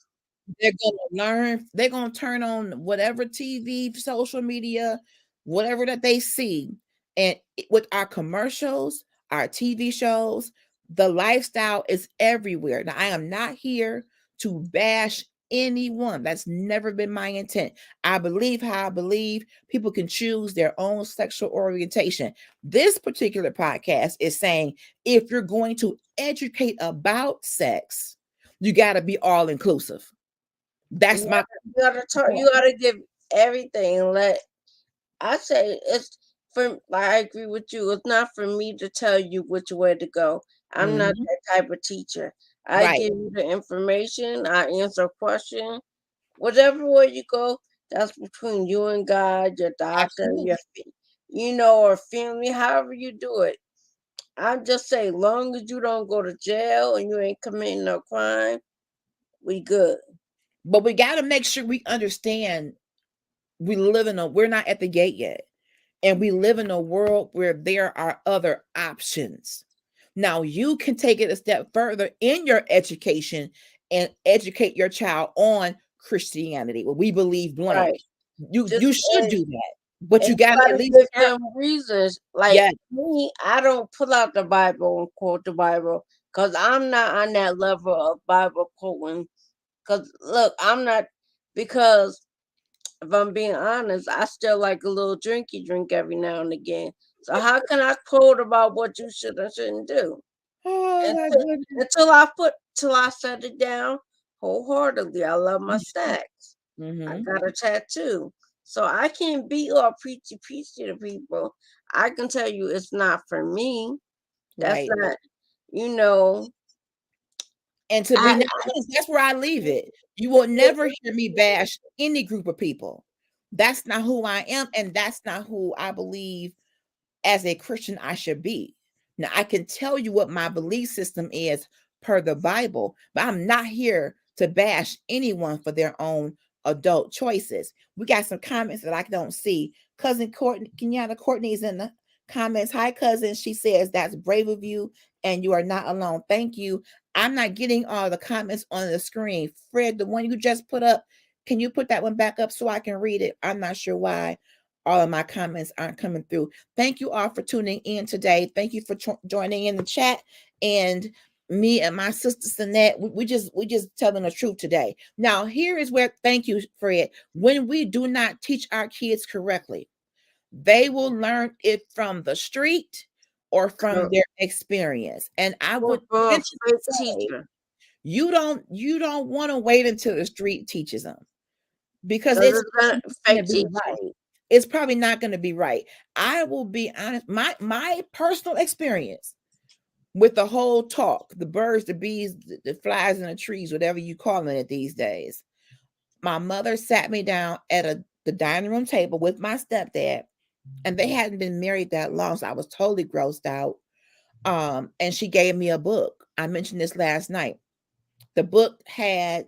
[SPEAKER 1] They're gonna learn, they're gonna turn on whatever TV, social media, whatever that they see. And with our commercials, our TV shows, the lifestyle is everywhere. Now, I am not here to bash anyone. That's never been my intent. I believe how I believe. People can choose their own sexual orientation. This particular podcast is saying if you're going to educate about sex, you got to be all inclusive. That's
[SPEAKER 3] You
[SPEAKER 1] my
[SPEAKER 3] gotta talk.
[SPEAKER 1] point.
[SPEAKER 3] You gotta give everything. I say it's for. I agree with you. It's not for me to tell you which way to go. I'm not
[SPEAKER 1] Mhm.
[SPEAKER 3] that type of teacher. I
[SPEAKER 1] Right.
[SPEAKER 3] give you the information. I answer questions. Whatever way you go, that's between you and God, your doctor,
[SPEAKER 1] Absolutely.
[SPEAKER 3] or family. However you do it. I'm just saying, long as you don't go to jail and you ain't committing no crime, we good.
[SPEAKER 1] But we got to make sure we understand we're not at the gate yet. And we live in a world where there are other options. Now you can take it a step further in your education and educate your child on Christianity. Well, we believe blank.
[SPEAKER 3] Right.
[SPEAKER 1] You
[SPEAKER 3] Just
[SPEAKER 1] should do that, but
[SPEAKER 3] and
[SPEAKER 1] you
[SPEAKER 3] you
[SPEAKER 1] got to at
[SPEAKER 3] gotta
[SPEAKER 1] least
[SPEAKER 3] give
[SPEAKER 1] start.
[SPEAKER 3] them reasons. Like
[SPEAKER 1] Yeah,
[SPEAKER 3] me, I don't pull out the Bible and quote the Bible because I'm not on that level of Bible quoting. Because look, I'm not because if I'm being honest, I still like a little drinky drink every now and again. So how can I quote about what you should or shouldn't do?
[SPEAKER 1] oh my
[SPEAKER 3] Until
[SPEAKER 1] goodness.
[SPEAKER 3] till I set it down wholeheartedly. I love my snacks. I
[SPEAKER 1] Mm-hmm.
[SPEAKER 3] got a tattoo. So I can't be all preachy preachy to people. I can tell you it's not for me. That's
[SPEAKER 1] Right.
[SPEAKER 3] not, you know,
[SPEAKER 1] And to be
[SPEAKER 3] I
[SPEAKER 1] honest, that's where I leave it. You will never hear me bash any group of people. That's not who I am, and that's not who I believe as a Christian I should be. Now, I can tell you what my belief system is per the Bible, but I'm not here to bash anyone for their own adult choices. We got some comments that I don't see. Cousin Courtney, Kenyatta Courtney's in the comments. Hi, cousin. She says, that's brave of you, and you are not alone. Thank you. I'm not getting all the comments on the screen. Fred, the one you just put up, can you put that one back up so I can read it? I'm not sure why all of my comments aren't coming through. Thank you all for tuning in today. Thank you for joining in the chat. And me and my sister Sinette, we just telling the truth today. Now, here is where, thank you, Fred. When we do not teach our kids correctly, they will learn it from the street or from
[SPEAKER 3] go
[SPEAKER 1] their experience. And I
[SPEAKER 3] go
[SPEAKER 1] would
[SPEAKER 3] for a
[SPEAKER 1] venture to
[SPEAKER 3] fake
[SPEAKER 1] say,
[SPEAKER 3] teacher
[SPEAKER 1] you don't want to wait until the street teaches them because
[SPEAKER 3] because
[SPEAKER 1] it's
[SPEAKER 3] it's gonna
[SPEAKER 1] going to
[SPEAKER 3] fake
[SPEAKER 1] be
[SPEAKER 3] teaching
[SPEAKER 1] right.
[SPEAKER 3] you.
[SPEAKER 1] It's probably not going to be right. I will be honest, my personal experience with the whole talk, the birds, the bees, the flies in the trees, whatever you calling it these days. My mother sat me down at the dining room table with my stepdad, and they hadn't been married that long, so I was totally grossed out. And she gave me a book. I mentioned this last night. The book had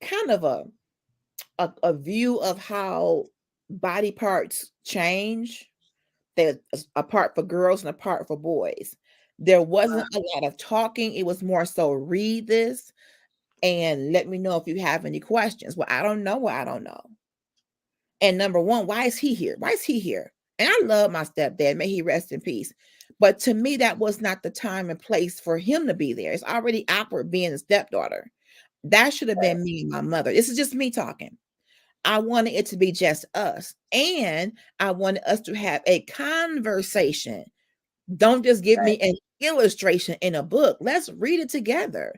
[SPEAKER 1] kind of a view of how body parts change. There's a part for girls and a part for boys. There wasn't a lot of talking. It was more so read this and let me know if you have any questions. Well, I don't know. Well, I don't know. And number one, why is he here? Why is he here? And I love my stepdad. May he rest in peace. But to me, that was not the time and place for him to be there. It's already awkward being a stepdaughter. That should have been me and my mother. This is just me talking. I wanted it to be just us. And I wanted us to have a conversation. Don't just give
[SPEAKER 3] Right,
[SPEAKER 1] me an illustration in a book. Let's read it together.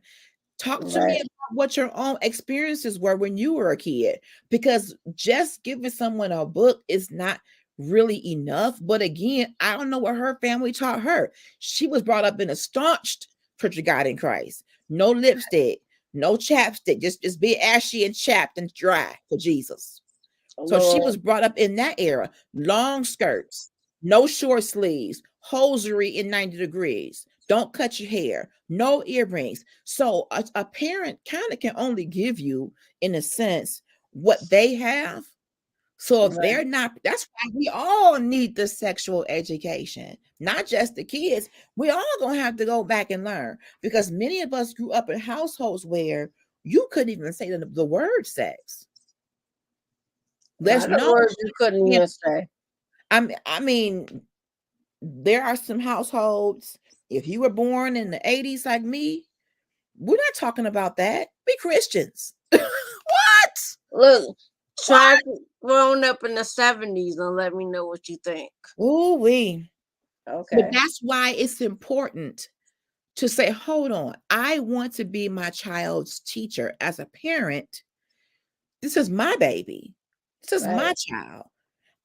[SPEAKER 1] Talk to me
[SPEAKER 3] right,
[SPEAKER 1] about what your own experiences were when you were a kid, because just giving someone a book is not really enough. But again, I don't know what her family taught her. She was brought up in a staunch Church of God in Christ. No lipstick, no chapstick, just be ashy and chapped and dry for Jesus. So she
[SPEAKER 3] Lord,
[SPEAKER 1] was brought up in that era. Long skirts, no short sleeves, hosiery in 90 degrees. Don't cut your hair, no earrings. So a parent kind of can only give you, in a sense, what they have. So if
[SPEAKER 3] right.
[SPEAKER 1] they're not, that's why we all need the sexual education, not just the kids. We all gonna have to go back and learn because many of us grew up in households where you couldn't even say the word sex.
[SPEAKER 3] A
[SPEAKER 1] There's
[SPEAKER 3] lot of
[SPEAKER 1] no
[SPEAKER 3] words you couldn't even say.
[SPEAKER 1] I mean, there are some households. If you were born in the 80s like me, we're not talking about that. Be Christians. What?
[SPEAKER 3] Look, try
[SPEAKER 1] What?
[SPEAKER 3] growing up in the 70s and let me know what you think.
[SPEAKER 1] Ooh wee. But
[SPEAKER 3] Okay.
[SPEAKER 1] that's why it's important to say, hold on, I want to be my child's teacher as a parent. This is my baby. This is my
[SPEAKER 3] Right.
[SPEAKER 1] child.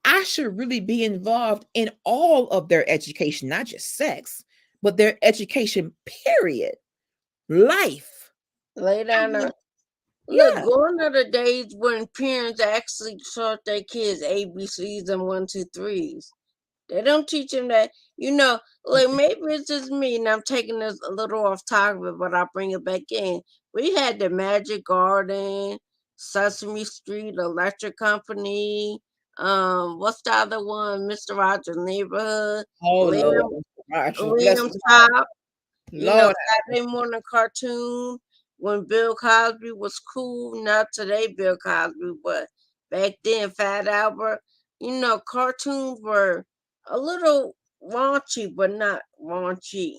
[SPEAKER 1] I should really be involved in all of their education, not just sex, but their education, period. Life.
[SPEAKER 3] Lay
[SPEAKER 1] I
[SPEAKER 3] down.
[SPEAKER 1] want,
[SPEAKER 3] Look,
[SPEAKER 1] yeah.
[SPEAKER 3] gone are the days when parents actually taught their kids ABCs and one, two, threes. They don't teach them that. Like maybe it's just me, and I'm taking this a little off topic, but I'll bring it back in. We had the Magic Garden, Sesame Street, Electric Company. What's the other one? Mr. Rogers' Neighborhood,
[SPEAKER 1] Oh Lord,
[SPEAKER 3] Lamb,
[SPEAKER 1] Marshall, bless
[SPEAKER 3] Lamb
[SPEAKER 1] his heart.
[SPEAKER 3] Chop.
[SPEAKER 1] Lord,
[SPEAKER 3] Saturday morning cartoon when Bill Cosby was cool. Not today, Bill Cosby, but back then, Fat Albert. Cartoons were a little raunchy, but not raunchy.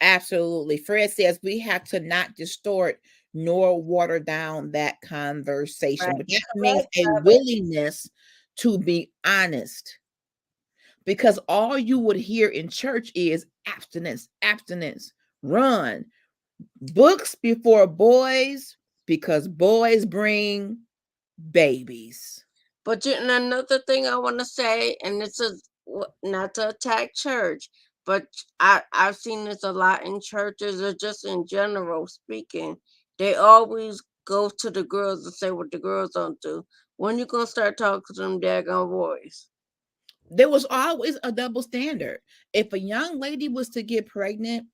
[SPEAKER 1] absolutely. Fred says we have to not distort nor water down that conversation,
[SPEAKER 3] Right.
[SPEAKER 1] but that means
[SPEAKER 3] Correct,
[SPEAKER 1] a
[SPEAKER 3] brother.
[SPEAKER 1] willingness to be honest. Because all you would hear in church is abstinence, abstinence, run, books before boys, because boys bring babies.
[SPEAKER 3] And another thing I want to say, and this is not to attack church, but I've seen this a lot in churches or just in general speaking. They always go to the girls and say what the girls don't do. When you gonna start talking to them daggone boys?
[SPEAKER 1] There was always a double standard. If a young lady was to get pregnant,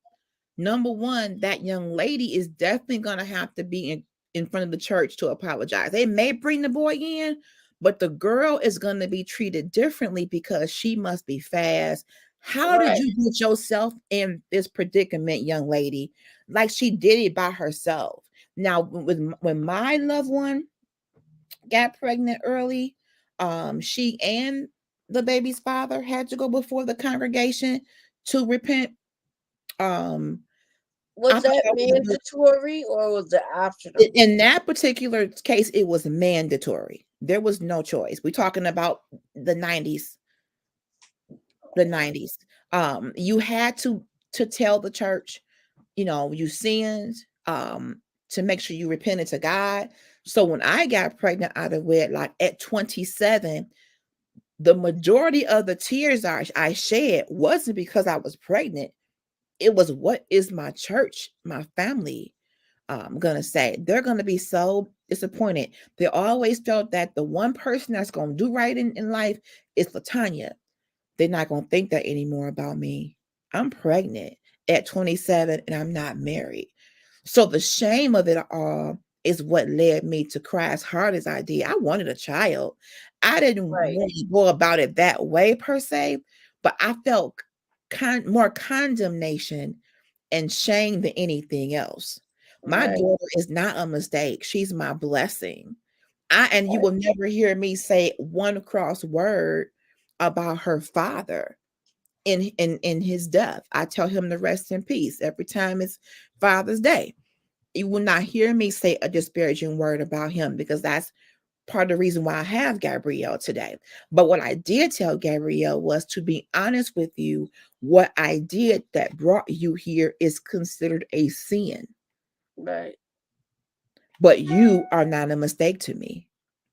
[SPEAKER 1] number one, that young lady is definitely going to have to be in front of the church to apologize. They may bring the boy in, but the girl is going to be treated differently because she must be fast. How did
[SPEAKER 3] Right.
[SPEAKER 1] you get yourself in this predicament, young lady? Like she did it by herself. Now, when my loved one got pregnant early, she and the baby's father had to go before the congregation to repent. Um, I
[SPEAKER 3] Was
[SPEAKER 1] thought
[SPEAKER 3] that
[SPEAKER 1] that was
[SPEAKER 3] mandatory or was it
[SPEAKER 1] good.
[SPEAKER 3] optional?
[SPEAKER 1] In that particular case, it was mandatory. There was no choice. We're talking about the 90s, the 90s. You had to tell the church, you sinned, to make sure you repented to God. So when I got pregnant out of wedlock at 27, the majority of the tears I shed wasn't because I was pregnant. It was, what is my church, my family, gonna say? They're gonna be so disappointed. They always felt that the one person that's gonna do right in life is Latanya. They're not gonna think that anymore about me. I'm pregnant at 27 and I'm not married. So the shame of it all is what led me to cry as hard as I did. I wanted a child. I didn't
[SPEAKER 3] Right.
[SPEAKER 1] want to go about it that way per se, but I felt more condemnation and shame than anything else. My
[SPEAKER 3] Right.
[SPEAKER 1] daughter is not a mistake. She's my blessing. And you will never hear me say one cross word about her father in his death. I tell him to rest in peace every time it's Father's Day. You will not hear me say a disparaging word about him because that's part of the reason why I have Gabrielle today. But what I did tell Gabrielle was to be honest with you, what I did that brought you here is considered a sin,
[SPEAKER 3] Right.
[SPEAKER 1] but you are not a mistake to me.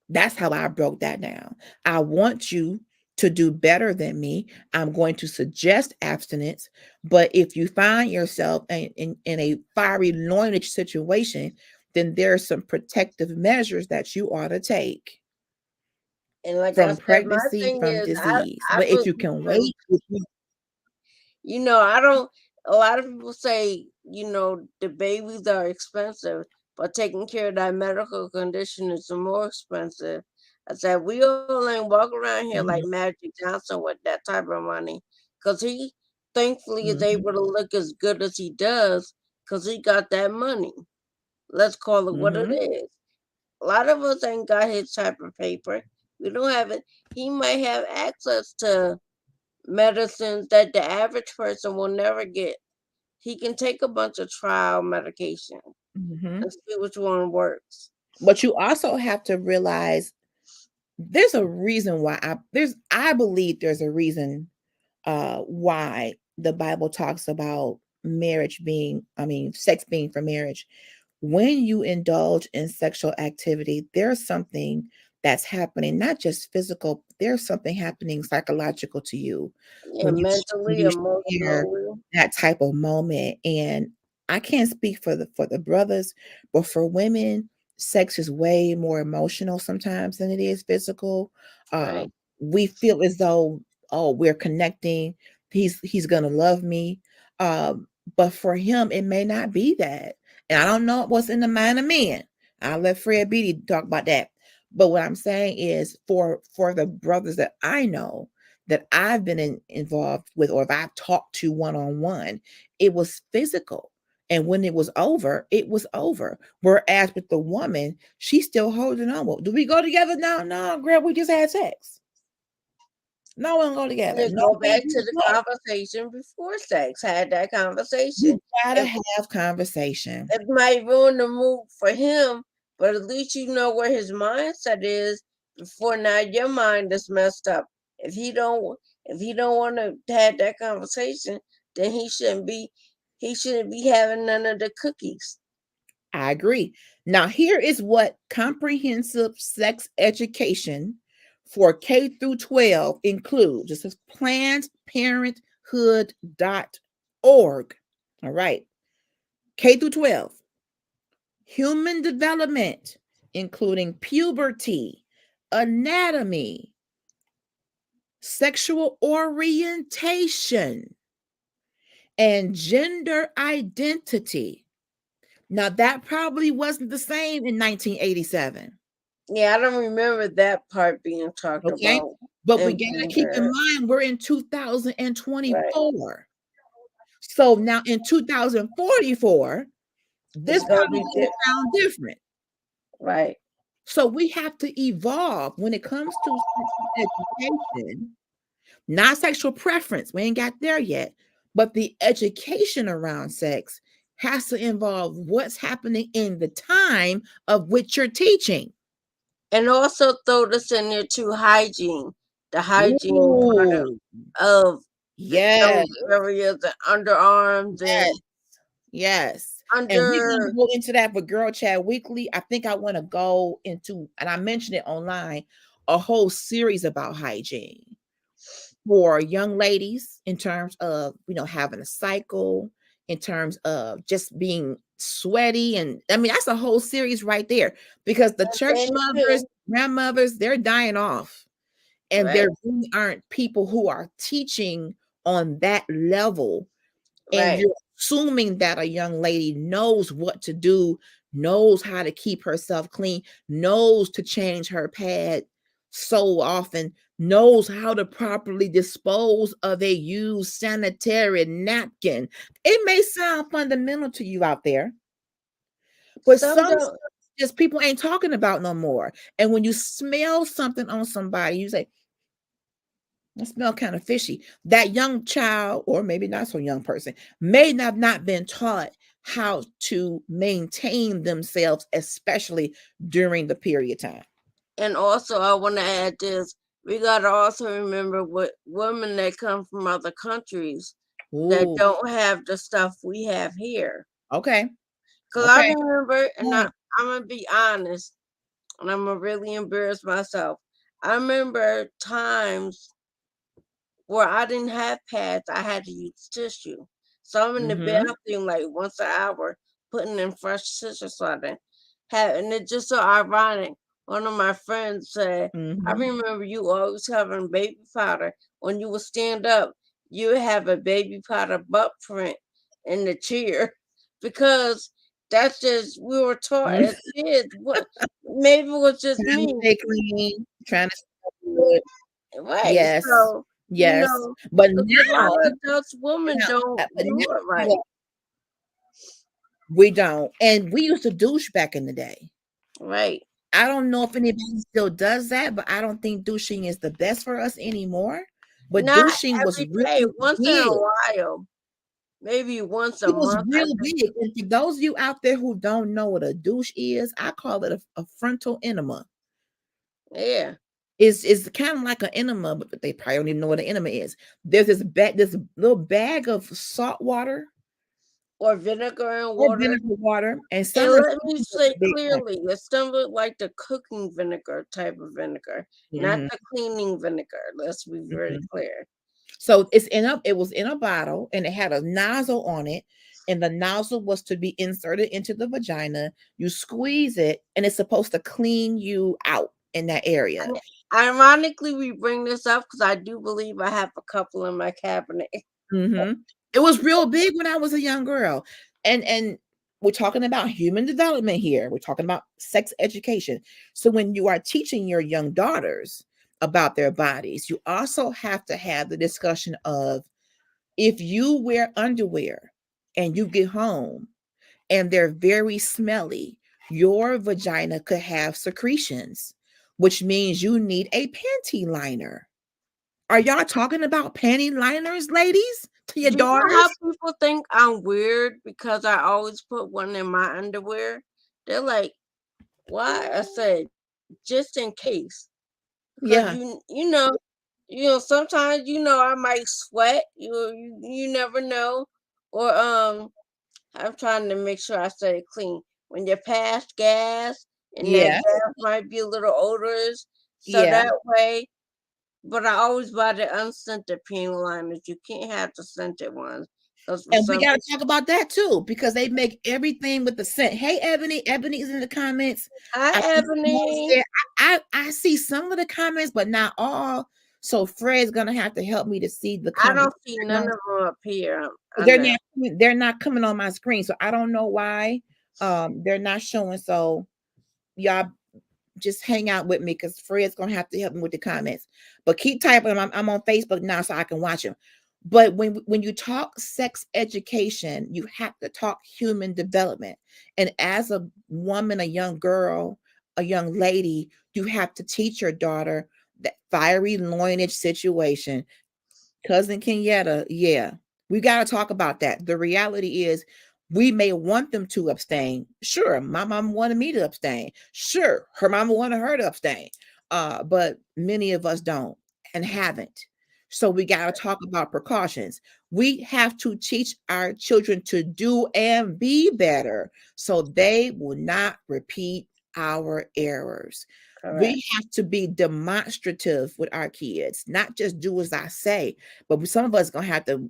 [SPEAKER 1] That's how I broke that down. I want you to do better than me. I'm going to suggest abstinence. But if you find yourself in a fiery loinage situation, then there are some protective measures that you ought to take
[SPEAKER 3] And like I
[SPEAKER 1] from
[SPEAKER 3] said, my
[SPEAKER 1] pregnancy,
[SPEAKER 3] thing
[SPEAKER 1] from
[SPEAKER 3] is,
[SPEAKER 1] disease.
[SPEAKER 3] I
[SPEAKER 1] But if
[SPEAKER 3] put
[SPEAKER 1] you can
[SPEAKER 3] people
[SPEAKER 1] wait,
[SPEAKER 3] I don't. A lot of people say, the babies are expensive, but taking care of that medical condition is more expensive. I said, we all ain't walk around here like
[SPEAKER 1] mhm,
[SPEAKER 3] Magic Johnson with that type of money. Because he thankfully is
[SPEAKER 1] mhm,
[SPEAKER 3] able to look as good as he does because he got that money. Let's call it what it
[SPEAKER 1] mhm,
[SPEAKER 3] is. A lot of us ain't got his type of paper. We don't have it. He might have access to medicines that the average person will never get. He can take a bunch of trial medication
[SPEAKER 1] mhm.
[SPEAKER 3] and see which one works.
[SPEAKER 1] But you also have to realize there's a reason why I believe there's a reason why the Bible talks about sex being for marriage. When you indulge in sexual activity, there's something that's happening, not just physical, there's something happening psychological to you
[SPEAKER 3] Yeah,
[SPEAKER 1] when when
[SPEAKER 3] mentally,
[SPEAKER 1] you share
[SPEAKER 3] emotionally.
[SPEAKER 1] that type of moment. And I can't speak for the brothers, but for women, sex is way more emotional sometimes than it is physical. Uh,
[SPEAKER 3] Right.
[SPEAKER 1] we feel as though, oh, we're connecting. He's gonna love me. But for him, it may not be that. And I don't know what's in the mind of men. I'll let Fred Beatty talk about that. But what I'm saying is for the brothers that I know that I've been involved with, or if I've talked to one on one, it was physical. And when it was over, it was over. Whereas with the woman, she's still holding on. Well, do we go together now? No, girl, we just had sex. No, we don't go together.
[SPEAKER 3] You
[SPEAKER 1] No,
[SPEAKER 3] go back
[SPEAKER 1] baby,
[SPEAKER 3] to the
[SPEAKER 1] no.
[SPEAKER 3] conversation before sex. Had that conversation.
[SPEAKER 1] You gotta
[SPEAKER 3] It,
[SPEAKER 1] have conversation.
[SPEAKER 3] it might ruin the mood for him, but at least you know where his mindset is before now your mind is messed up. If he don't want to have that conversation, then he shouldn't be having none of the cookies.
[SPEAKER 1] I agree. Now, here is what comprehensive sex education for K through 12 includes. It says plannedparenthood.org. All right. K through 12. Human development, including puberty, anatomy, sexual orientation, and gender identity. Now, that probably wasn't the same in 1987.
[SPEAKER 3] Yeah, I don't remember that part being talked
[SPEAKER 1] Okay.
[SPEAKER 3] about
[SPEAKER 1] But we
[SPEAKER 3] in
[SPEAKER 1] got to
[SPEAKER 3] being
[SPEAKER 1] keep in
[SPEAKER 3] heard.
[SPEAKER 1] mind we're in
[SPEAKER 3] Right.
[SPEAKER 1] 2024. So now in 2044, this
[SPEAKER 3] It's gonna
[SPEAKER 1] probably
[SPEAKER 3] be
[SPEAKER 1] going to sound different.
[SPEAKER 3] right.
[SPEAKER 1] So we have to evolve when it comes to sexual education, not sexual preference. We ain't got there yet. But the education around sex has to involve what's happening in the time of which you're teaching.
[SPEAKER 3] And also throw this in there too, hygiene. The hygiene part
[SPEAKER 1] Ooh,
[SPEAKER 3] of
[SPEAKER 1] yes,
[SPEAKER 3] those areas, the underarms
[SPEAKER 1] yes,
[SPEAKER 3] and
[SPEAKER 1] yes. And we're
[SPEAKER 3] under
[SPEAKER 1] gonna go into that for Girl Chat Weekly. I think I want to go into, and I mentioned it online, a whole series about hygiene for young ladies in terms of, having a cycle, in terms of just being sweaty. And I mean, that's a whole series right there because the church
[SPEAKER 3] and
[SPEAKER 1] mothers,
[SPEAKER 3] too.
[SPEAKER 1] grandmothers, they're dying off. And
[SPEAKER 3] Right,
[SPEAKER 1] there really aren't people who are teaching on that level, and
[SPEAKER 3] right.
[SPEAKER 1] you're assuming that a young lady knows what to do, knows how to keep herself clean, knows to change her pad so often, knows how to properly dispose of a used sanitary napkin. It may sound fundamental to you out there, but
[SPEAKER 3] Some
[SPEAKER 1] some
[SPEAKER 3] don't,
[SPEAKER 1] stuff just people ain't talking about no more. And when you smell something on somebody, you say, it smell kind of fishy. That young child, or maybe not so young person, may have not been taught how to maintain themselves, especially during the period time.
[SPEAKER 3] and also I want to add this. We gotta also remember what women that come from other countries that
[SPEAKER 1] Ooh,
[SPEAKER 3] don't have the stuff we have here.
[SPEAKER 1] okay,
[SPEAKER 3] Cause I
[SPEAKER 1] okay.
[SPEAKER 3] remember, and
[SPEAKER 1] Mm,
[SPEAKER 3] I'm gonna be honest, and I'm gonna really embarrass myself. I remember times where I didn't have pads, I had to use tissue. So I'm in the
[SPEAKER 1] mhm,
[SPEAKER 3] bathroom like once an hour, putting in fresh tissue starting. And it's just so ironic. One of my friends said, I
[SPEAKER 1] mhm.
[SPEAKER 3] remember you always having baby powder. When you would stand up, you would have a baby powder butt print in the chair. Because that's just we were taught
[SPEAKER 1] Mm.
[SPEAKER 3] as kids. What maybe it was just
[SPEAKER 1] Trying to
[SPEAKER 3] me.
[SPEAKER 1] stay clean, trying to stay good.
[SPEAKER 3] Right.
[SPEAKER 1] Yes,
[SPEAKER 3] So,
[SPEAKER 1] yes. But
[SPEAKER 3] 'cause a lot
[SPEAKER 1] now,
[SPEAKER 3] of adults, women don't
[SPEAKER 1] but now,
[SPEAKER 3] do it right.
[SPEAKER 1] well, we don't. And we used to douche back in the day.
[SPEAKER 3] Right.
[SPEAKER 1] I don't know if anybody still does that, but I don't think douching is the best for us anymore. But
[SPEAKER 3] Not
[SPEAKER 1] douching was
[SPEAKER 3] every day,
[SPEAKER 1] really
[SPEAKER 3] once in a
[SPEAKER 1] big.
[SPEAKER 3] while. maybe once a
[SPEAKER 1] It was
[SPEAKER 3] month.
[SPEAKER 1] real big, and for those of you out there who don't know what a douche is, I call it a frontal enema.
[SPEAKER 3] Yeah.
[SPEAKER 1] It's kind of like an enema, but they probably don't even know what an enema is. There's this little bag of salt water
[SPEAKER 3] Or vinegar and
[SPEAKER 1] or
[SPEAKER 3] water.
[SPEAKER 1] vinegar water, and
[SPEAKER 3] And
[SPEAKER 1] some
[SPEAKER 3] let me
[SPEAKER 1] refrigerators
[SPEAKER 3] say
[SPEAKER 1] a big one.
[SPEAKER 3] clearly, it's something like the cooking vinegar type of vinegar, not
[SPEAKER 1] Mhm,
[SPEAKER 3] the cleaning vinegar. Let's be very
[SPEAKER 1] mhm.
[SPEAKER 3] clear.
[SPEAKER 1] So it was in a bottle, and it had a nozzle on it, and the nozzle was to be inserted into the vagina. You squeeze it, and it's supposed to clean you out in that area.
[SPEAKER 3] And ironically, we bring this up because I do believe I have a couple in my cabinet.
[SPEAKER 1] Mhm. It was real big when I was a young girl, and we're talking about human development here. We're talking about sex education. So when you are teaching your young daughters about their bodies, you also have to have the discussion of, if you wear underwear and you get home and they're very smelly, your vagina could have secretions, which means you need a panty liner. Are y'all talking about panty liners, ladies, to your
[SPEAKER 3] Do you know how
[SPEAKER 1] daughters?
[SPEAKER 3] people think I'm weird because I always put one in my underwear? They're like, "Why?" I said, "Just in case." Because
[SPEAKER 1] Yeah,
[SPEAKER 3] sometimes I might sweat. You never know. Or I'm trying to make sure I say it clean. When you're past gas and that
[SPEAKER 1] yeah,
[SPEAKER 3] gas might be a little odorous, so
[SPEAKER 1] yeah.
[SPEAKER 3] that way. But I always buy the unscented panty liners. You can't have the scented ones because for
[SPEAKER 1] And we
[SPEAKER 3] some
[SPEAKER 1] gotta talk about that too, because they make everything with the scent. Hey, Ebony, Ebony's in the comments.
[SPEAKER 3] Hi,
[SPEAKER 1] I see Simone's
[SPEAKER 3] Ebony.
[SPEAKER 1] there. I see some of the comments, but not all. So Fred's gonna have to help me to see the
[SPEAKER 3] I
[SPEAKER 1] comments.
[SPEAKER 3] don't see none of them up here
[SPEAKER 1] They're
[SPEAKER 3] under.
[SPEAKER 1] not they're not coming on my screen, so I don't know why they're not showing. So y'all just hang out with me because Fred's gonna have to help me with the comments. But keep typing them. I'm on Facebook now, so I can watch them. But when you talk sex education, you have to talk human development. And as a woman, a young girl, a young lady, you have to teach your daughter that fiery loinage situation. Cousin Kenyatta, yeah, we got to talk about that. The reality is, we may want them to abstain. Sure, my mom wanted me to abstain. Sure, her mama wanted her to abstain. But many of us don't and haven't. So we got to talk about precautions. We have to teach our children to do and be better so they will not repeat our errors.
[SPEAKER 3] Correct.
[SPEAKER 1] We have to be demonstrative with our kids, not just do as I say, but some of us gonna have to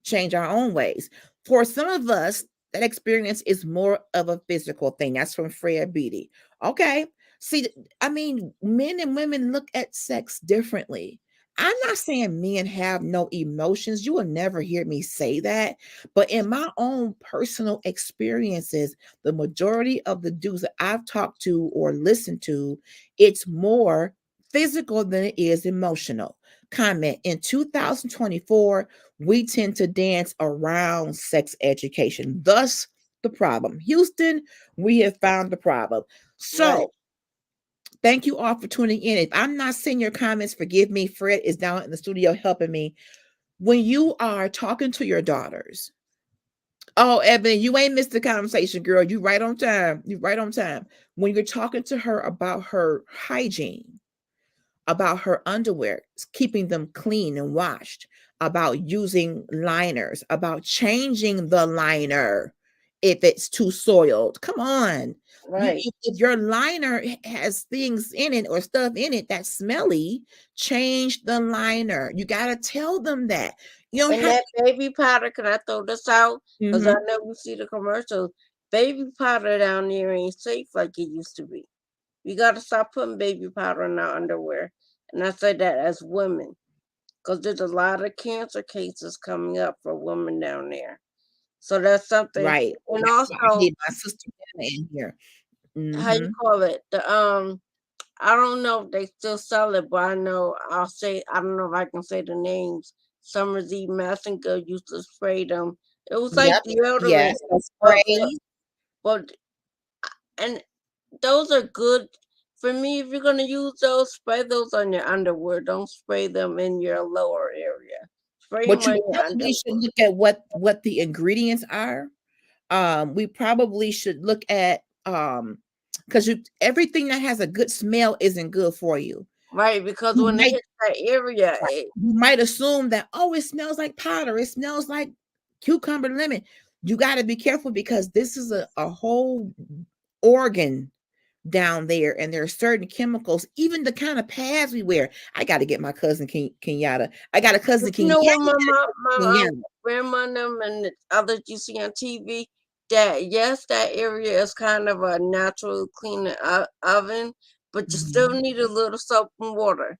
[SPEAKER 1] change our own ways. For some of us, that experience is more of a physical thing. That's from Freya Beatty. Okay. See, I mean, men and women look at sex differently. I'm not saying men have no emotions. You will never hear me say that. But in my own personal experiences, the majority of the dudes that I've talked to or listened to, it's more physical than it is emotional. Comment in 2024, we tend to dance around sex education. Thus, the problem. Houston, we have found the problem.
[SPEAKER 3] Right.
[SPEAKER 1] So, thank you all for tuning in. If I'm not seeing your comments, forgive me. Fred is down in the studio helping me. When you are talking to your daughters, oh, Evan, you ain't missed the conversation, girl. You right on time. You right on time. When you're talking to her about her hygiene, about her underwear, keeping them clean and washed, about using liners, about changing the liner if it's too soiled. Come on.
[SPEAKER 3] Right.
[SPEAKER 1] If your liner has things in it or stuff in it that's smelly, change the liner. You got to tell them that. You don't
[SPEAKER 3] And
[SPEAKER 1] have
[SPEAKER 3] that baby powder, can I throw this out? Because I
[SPEAKER 1] Mhm.
[SPEAKER 3] know you see the commercials. Baby powder down there ain't safe like it used to be. We got to stop putting baby powder in our underwear. And I say that as women, because there's a lot of cancer cases coming up for women down there. So that's something.
[SPEAKER 1] Right.
[SPEAKER 3] And
[SPEAKER 1] That's why I
[SPEAKER 3] also,
[SPEAKER 1] need my sister in here.
[SPEAKER 3] how you
[SPEAKER 1] Mhm.
[SPEAKER 3] call it? I don't know if they still sell it, but I don't know if I can say the names. Summer's Eve Messenger used to spray them. It was like
[SPEAKER 1] Yep.
[SPEAKER 3] deodorant,
[SPEAKER 1] Yes. So
[SPEAKER 3] but for
[SPEAKER 1] sprays.
[SPEAKER 3] but and those are good for me. If you're gonna use those, spray those on your underwear. Don't spray them in your lower area. spray
[SPEAKER 1] But
[SPEAKER 3] them
[SPEAKER 1] you
[SPEAKER 3] on your
[SPEAKER 1] probably should
[SPEAKER 3] underwear.
[SPEAKER 1] look at what the ingredients are. We probably should look at because everything that has a good smell isn't good for you.
[SPEAKER 3] Right, because
[SPEAKER 1] You
[SPEAKER 3] when it
[SPEAKER 1] might
[SPEAKER 3] hits that area,
[SPEAKER 1] you might assume that, oh, it smells like powder, it smells like cucumber lemon. You got to be careful because this is a whole organ down there, and there are certain chemicals, even the kind of pads we wear. I got to get my cousin Kenyatta. I got a cousin
[SPEAKER 3] but you know
[SPEAKER 1] Kenyatta.
[SPEAKER 3] what my
[SPEAKER 1] Kenyatta.
[SPEAKER 3] grandma and them and the others you see on TV, that yes, that area is kind of a natural cleaning oven, but you still
[SPEAKER 1] Mhm.
[SPEAKER 3] need a little soap and water.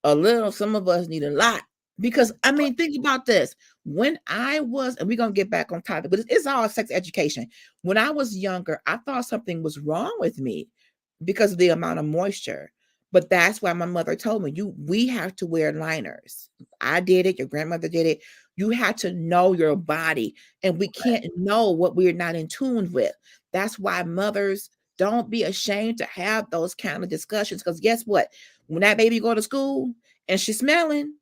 [SPEAKER 1] A little, some of us need a lot. Because I mean, think about this. When I was, and we're gonna get back on topic, but it's all sex education. When I was younger, I thought something was wrong with me because of the amount of moisture. But that's why my mother told me, we have to wear liners. I did it, your grandmother did it. You have to know your body, and we can't know what we're not in tune with. That's why mothers, don't be ashamed to have those kind of discussions. Because guess what? When that baby go to school and she's smelling,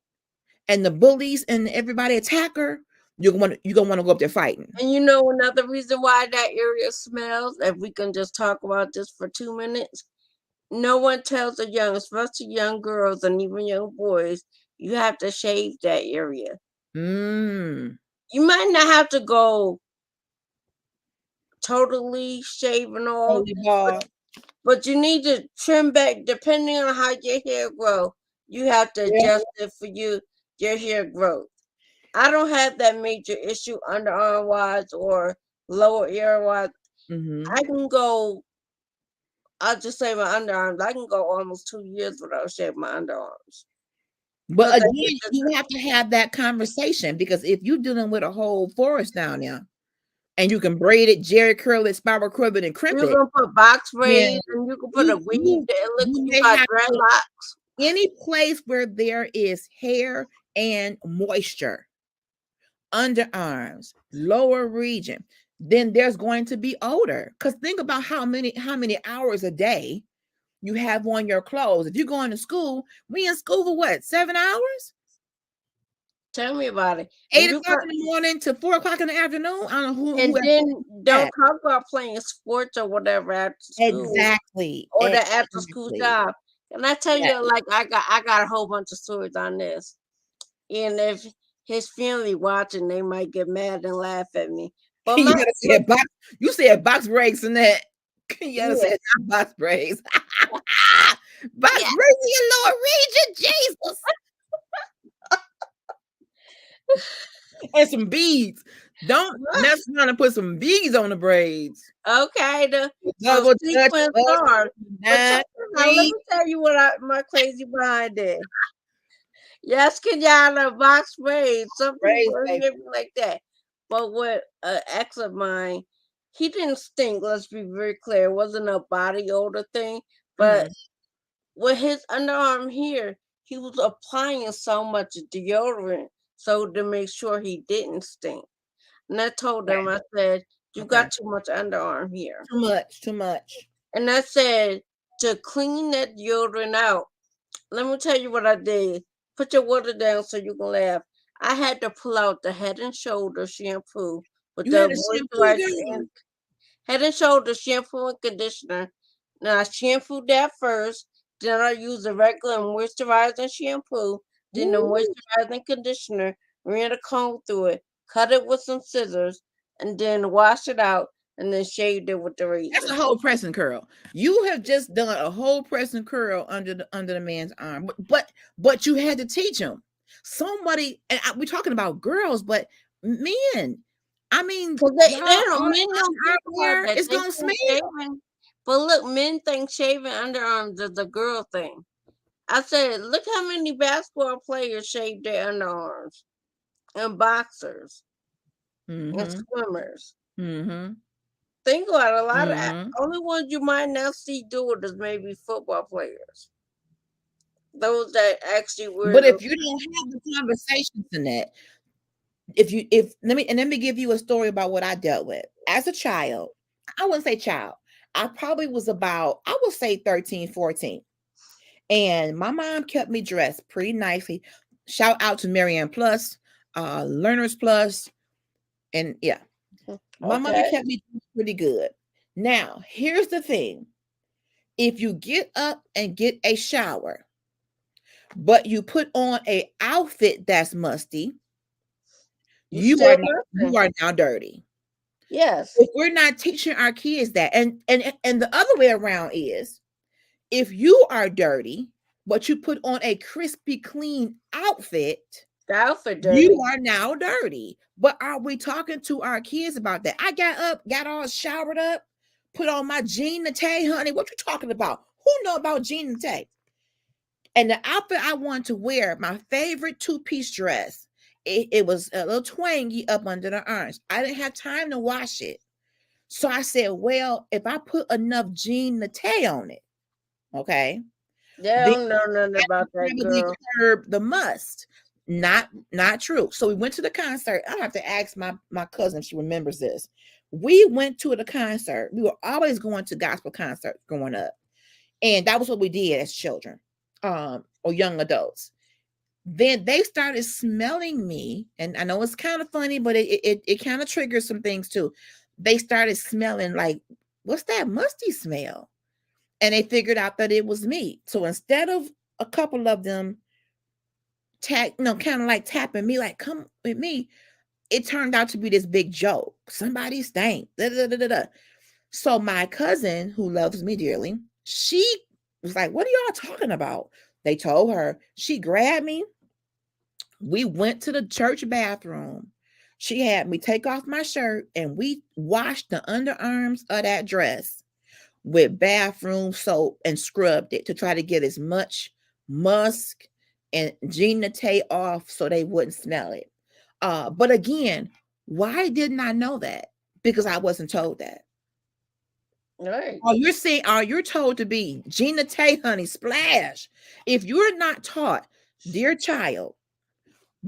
[SPEAKER 1] and the bullies and everybody attack her, you're gonna go up there fighting.
[SPEAKER 3] And you know another reason why that area smells, if we can just talk about this for 2 minutes, no one tells the young, especially young girls and even young boys, you have to shave that area.
[SPEAKER 1] Mm.
[SPEAKER 3] You might not have to go totally shaving off,
[SPEAKER 1] Holy
[SPEAKER 3] but
[SPEAKER 1] ball.
[SPEAKER 3] but you need to trim back depending on how your hair grow. You have to
[SPEAKER 1] Yeah.
[SPEAKER 3] adjust it for your hair growth. I don't have that major issue underarm wise or lower ear wise.
[SPEAKER 1] Mm-hmm.
[SPEAKER 3] I can go. I'll just say my underarms. I can go almost 2 years without shaving my underarms
[SPEAKER 1] But
[SPEAKER 3] because they
[SPEAKER 1] again,
[SPEAKER 3] get just
[SPEAKER 1] you have to have that conversation, because if you're dealing with a whole forest down there and you can braid it, jerry curl it, spiral curl it, and crimp
[SPEAKER 3] you
[SPEAKER 1] it,
[SPEAKER 3] can put box
[SPEAKER 1] then
[SPEAKER 3] braids and you can put a
[SPEAKER 1] you
[SPEAKER 3] weave
[SPEAKER 1] you
[SPEAKER 3] that look
[SPEAKER 1] you
[SPEAKER 3] you
[SPEAKER 1] may
[SPEAKER 3] got
[SPEAKER 1] have to,
[SPEAKER 3] dreadlocks.
[SPEAKER 1] any place where there is hair and moisture, underarms, lower region, then there's going to be odor. Because think about how many hours a day you have on your clothes. If you're going to school, we in school for what, 7 hours?
[SPEAKER 3] Tell me about it. And
[SPEAKER 1] 8
[SPEAKER 3] you
[SPEAKER 1] o'clock
[SPEAKER 3] got
[SPEAKER 1] in the morning to 4 o'clock in the afternoon. I don't know who
[SPEAKER 3] and
[SPEAKER 1] has
[SPEAKER 3] then
[SPEAKER 1] that.
[SPEAKER 3] don't talk about playing sports or whatever after school
[SPEAKER 1] Exactly.
[SPEAKER 3] or the after school
[SPEAKER 1] Exactly.
[SPEAKER 3] job. And I tell
[SPEAKER 1] Yeah.
[SPEAKER 3] you, like I got a whole bunch of stories on this. And if his family watching, they might get mad and laugh at me. But
[SPEAKER 1] You
[SPEAKER 3] my
[SPEAKER 1] gotta say
[SPEAKER 3] but
[SPEAKER 1] a box. You said box breaks and that. You gotta
[SPEAKER 3] yeah,
[SPEAKER 1] say not box breaks. Box
[SPEAKER 3] yeah.
[SPEAKER 1] breaks in your lower region, Jesus. And some beads. Don't mess around and put some beads on the braids.
[SPEAKER 3] Okay, some
[SPEAKER 1] Double touch
[SPEAKER 3] sequin
[SPEAKER 1] plus
[SPEAKER 3] stars. But check
[SPEAKER 1] 9
[SPEAKER 3] this out. Let
[SPEAKER 1] 3
[SPEAKER 3] me tell you what my crazy behind it. Yes, Kenyatta box braids. Some people
[SPEAKER 1] braids, baby.
[SPEAKER 3] hear me like that. But with an ex of mine, he didn't stink. Let's be very clear. It wasn't a body odor thing. But
[SPEAKER 1] Mm,
[SPEAKER 3] with his underarm here, he was applying so much deodorant so to make sure he didn't stink. And I told
[SPEAKER 1] okay,
[SPEAKER 3] him, I said, you
[SPEAKER 1] okay.
[SPEAKER 3] got too much underarm here.
[SPEAKER 1] Too much, too much.
[SPEAKER 3] And I said, to clean that deodorant out, let me tell you what I did. Put your water down so you can laugh. I had to pull out the Head and Shoulder shampoo with
[SPEAKER 1] You
[SPEAKER 3] the
[SPEAKER 1] had a shampoo,
[SPEAKER 3] moisturizer
[SPEAKER 1] girl?
[SPEAKER 3] and Head and Shoulder shampoo and conditioner. Now I shampooed that first. Then I used the regular moisturizing shampoo. Then the
[SPEAKER 1] Ooh,
[SPEAKER 3] moisturizing conditioner. Ran a comb through it. Cut it with some scissors. And then washed it out. And then shaved it with the
[SPEAKER 1] that's
[SPEAKER 3] razor.
[SPEAKER 1] a whole pressing curl. You have just done a whole pressing curl under the man's arm. But you had to teach him. Somebody, and we're talking about girls, but men. I mean,
[SPEAKER 3] Cause
[SPEAKER 1] y'all
[SPEAKER 3] they don't
[SPEAKER 1] arm
[SPEAKER 3] men don't think about
[SPEAKER 1] hair
[SPEAKER 3] that.
[SPEAKER 1] is
[SPEAKER 3] They
[SPEAKER 1] gonna
[SPEAKER 3] think
[SPEAKER 1] smell.
[SPEAKER 3] shaving. But look, men think shaving underarms is a girl thing. I said, look how many basketball players shave their underarms, and boxers, and
[SPEAKER 1] Mm-hmm.
[SPEAKER 3] swimmers.
[SPEAKER 1] Mm-hmm.
[SPEAKER 3] Think about it, a lot of
[SPEAKER 1] Mm-hmm.
[SPEAKER 3] only ones you might not see do it is maybe football players. Those that actually wear
[SPEAKER 1] But
[SPEAKER 3] those.
[SPEAKER 1] if you don't have the conversations in that, if let me give you a story about what I dealt with as a child. I wouldn't say child. I probably was about, I would say 13, 14. And my mom kept me dressed pretty nicely. Shout out to Marianne Plus. Learners Plus, and yeah, my mother
[SPEAKER 3] Okay.
[SPEAKER 1] kept me pretty good. Now, here's the thing: if you get up and get a shower, but you put on a outfit that's musty,
[SPEAKER 3] You
[SPEAKER 1] you
[SPEAKER 3] still
[SPEAKER 1] are you
[SPEAKER 3] missing.
[SPEAKER 1] are now dirty.
[SPEAKER 3] Yes.
[SPEAKER 1] If we're not teaching our kids that, and the other way around is, if you are dirty, but you put on a crispy clean outfit,
[SPEAKER 3] The outfit
[SPEAKER 1] you
[SPEAKER 3] dirty.
[SPEAKER 1] are now dirty. But are we talking to our kids about that? I got up, got all showered up, put on my Jean Tay, honey. What you talking about? Who know about Jean Tay? And the outfit I wanted to wear, my favorite two-piece dress, it was a little twangy up under the arms. I didn't have time to wash it. So I said, well, if I put enough Jean Tay on it, okay,
[SPEAKER 3] They
[SPEAKER 1] then
[SPEAKER 3] don't know nothing
[SPEAKER 1] that
[SPEAKER 3] about
[SPEAKER 1] would
[SPEAKER 3] that
[SPEAKER 1] probably
[SPEAKER 3] girl.
[SPEAKER 1] curb the must. Not true. So we went to the concert. I have to ask my cousin if she remembers this. We went to the concert. We were always going to gospel concerts growing up, and that was what we did as children, or young adults. Then they started smelling me, and I know it's kind of funny, but it kind of triggers some things too. They started smelling like, what's that musty smell? And they figured out that it was me. So instead of a couple of them kind of like tapping me, like, come with me, it turned out to be this big joke. Somebody stank. Da, da, da, da, da. So my cousin, who loves me dearly, she was like, what are y'all talking about? They told her. She grabbed me. We went to the church bathroom. She had me take off my shirt, and we washed the underarms of that dress with bathroom soap and scrubbed it to try to get as much musk and genate off so they wouldn't smell it. But again, why didn't I know that? Because I wasn't told that.
[SPEAKER 3] Right.
[SPEAKER 1] You're told to be Gina Tay, honey, splash. If you're not taught, dear child,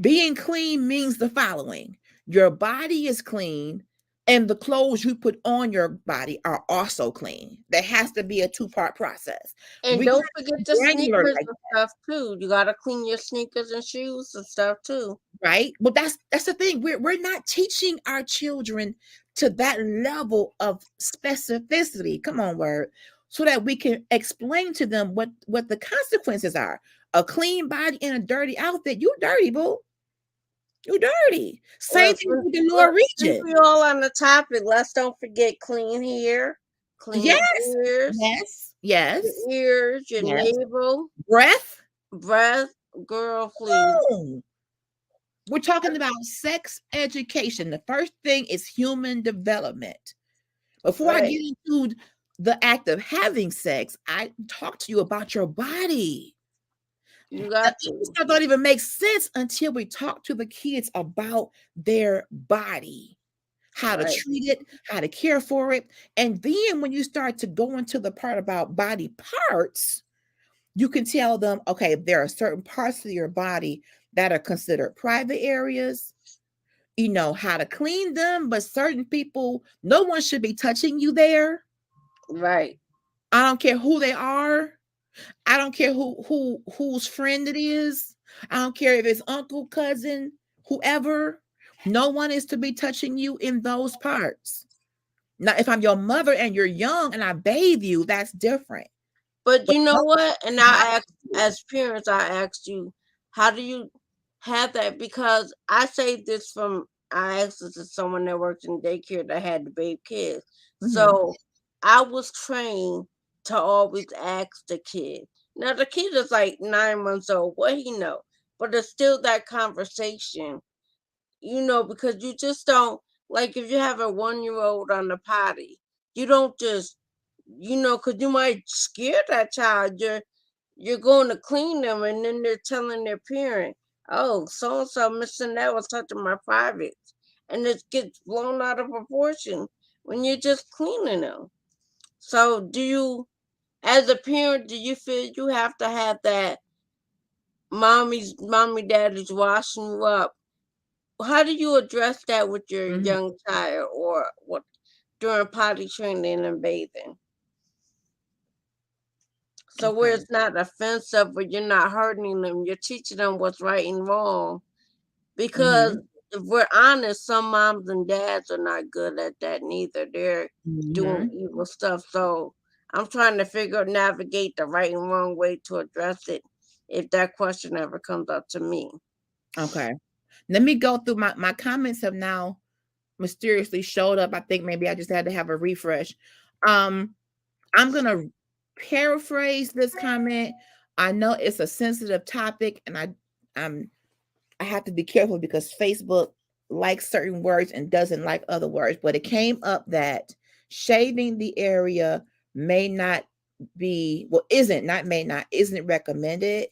[SPEAKER 1] being clean means the following: your body is clean, and the clothes you put on your body are also clean. There has to be a two-part process.
[SPEAKER 3] And
[SPEAKER 1] We got
[SPEAKER 3] don't
[SPEAKER 1] to
[SPEAKER 3] forget
[SPEAKER 1] be
[SPEAKER 3] the
[SPEAKER 1] granular
[SPEAKER 3] sneakers
[SPEAKER 1] like
[SPEAKER 3] and stuff too. You gotta clean your sneakers and shoes and stuff too.
[SPEAKER 1] right? But that's the thing. We're not teaching our children to that level of specificity. Come on, word. So that we can explain to them what the consequences are. A clean body in a dirty outfit, you dirty, boo. You dirty. Same
[SPEAKER 3] Well,
[SPEAKER 1] thing with the lower
[SPEAKER 3] since
[SPEAKER 1] region.
[SPEAKER 3] we all on the topic, let's don't forget clean hair, clean
[SPEAKER 1] Yes,
[SPEAKER 3] ears,
[SPEAKER 1] yes, yes,
[SPEAKER 3] your
[SPEAKER 1] yes.
[SPEAKER 3] navel,
[SPEAKER 1] Breath.
[SPEAKER 3] breath. Girl, please.
[SPEAKER 1] Oh, we're talking about sex education. The first thing is human development. Before I
[SPEAKER 3] Right.
[SPEAKER 1] get into the act of having sex, I talk to you about your body.
[SPEAKER 3] You
[SPEAKER 1] The
[SPEAKER 3] got
[SPEAKER 1] other
[SPEAKER 3] to.
[SPEAKER 1] stuff don't even make sense until we talk to the kids about their body, how to
[SPEAKER 3] Right.
[SPEAKER 1] treat it, how to care for it. And then when you start to go into the part about body parts, you can tell them, okay, there are certain parts of your body that are considered private areas. You know how to clean them, but certain people, no one should be touching you there.
[SPEAKER 3] Right.
[SPEAKER 1] I don't care who they are. I don't care whose friend it is. I don't care if it's uncle, cousin, whoever. No one is to be touching you in those parts. Now, if I'm your mother and you're young and I bathe you, that's different.
[SPEAKER 3] But
[SPEAKER 1] But
[SPEAKER 3] you know
[SPEAKER 1] no
[SPEAKER 3] what? And
[SPEAKER 1] one's
[SPEAKER 3] I asked,
[SPEAKER 1] watching you.
[SPEAKER 3] as parents, I asked you, how do you have that? Because I say this from, I asked this to someone that worked in daycare that had to bathe kids.
[SPEAKER 1] Mhm,
[SPEAKER 3] So I was trained to always ask the kid. Now the kid is like 9 months old. What he know? But it's still that conversation, because you just don't, like, if you have a 1 year old on the potty, you don't just, because you might scare that child. You're going to clean them, and then they're telling their parent, "Oh, so and so missing that was touching my privates," and it gets blown out of proportion when you're just cleaning them. So, as a parent, do you feel you have to have that daddy's washing you up? How do you address that with your
[SPEAKER 1] mhm.
[SPEAKER 3] young child, or what, during potty training and bathing? So where
[SPEAKER 1] Okay.
[SPEAKER 3] it's not offensive, but you're not hurting them, you're teaching them what's right and wrong, because
[SPEAKER 1] Mhm.
[SPEAKER 3] if we're honest, some moms and dads are not good at that neither. They're doing
[SPEAKER 1] Mhm.
[SPEAKER 3] evil stuff. So I'm trying to navigate the right and wrong way to address it if that question ever comes up to me.
[SPEAKER 1] Okay. Let me go through my comments have now mysteriously showed up. I think maybe I just had to have a refresh. Um, I'm gonna paraphrase this comment. I know it's a sensitive topic, and I'm I have to be careful because Facebook likes certain words and doesn't like other words. But it came up that shaving the area may not be well, isn't not may not isn't recommended.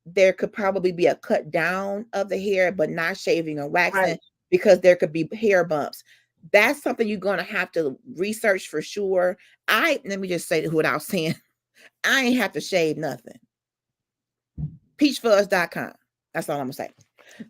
[SPEAKER 1] There could probably be a cut down of the hair, but not shaving or
[SPEAKER 3] Right.
[SPEAKER 1] waxing because there could be hair bumps. That's something you're gonna have to research for sure. I let me just say without saying I ain't have to shave nothing. Peachfuzz.com. That's all I'm gonna say.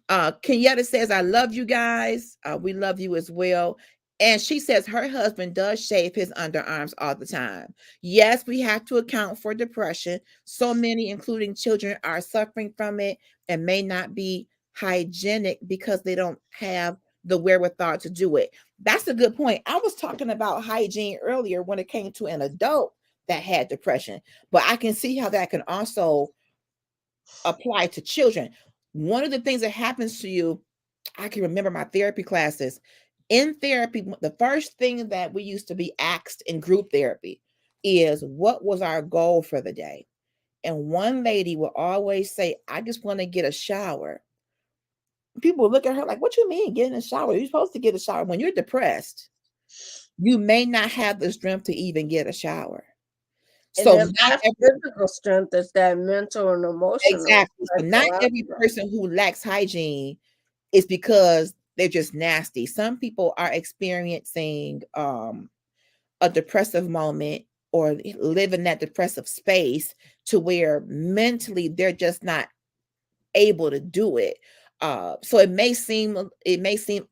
[SPEAKER 1] Kenyatta says, I love you guys. We love you as well. And she says her husband does shave his underarms all the time. Yes, we have to account for depression. So many, including children, are suffering from it and may not be hygienic because they don't have the wherewithal to do it. That's a good point. I was talking about hygiene earlier when it came to an adult that had depression, but I can see how that can also apply to children. One of the things that happens to you, I can remember my therapy classes. In therapy, the first thing that we used to be asked in group therapy is what was our goal for the day? And one lady would always say, I just want to get a shower. People would look at her like, what you mean getting a shower? You're supposed to get a shower. When you're depressed, you may not have the strength to even get a shower.
[SPEAKER 3] And
[SPEAKER 1] So
[SPEAKER 3] if
[SPEAKER 1] not
[SPEAKER 3] that's
[SPEAKER 1] every
[SPEAKER 3] physical strength, it's that mental and emotional,
[SPEAKER 1] exactly. So not every
[SPEAKER 3] psychological.
[SPEAKER 1] person who lacks hygiene is because they're just nasty. Some people are experiencing a depressive moment or live in that depressive space to where mentally they're just not able to do it. So it may seem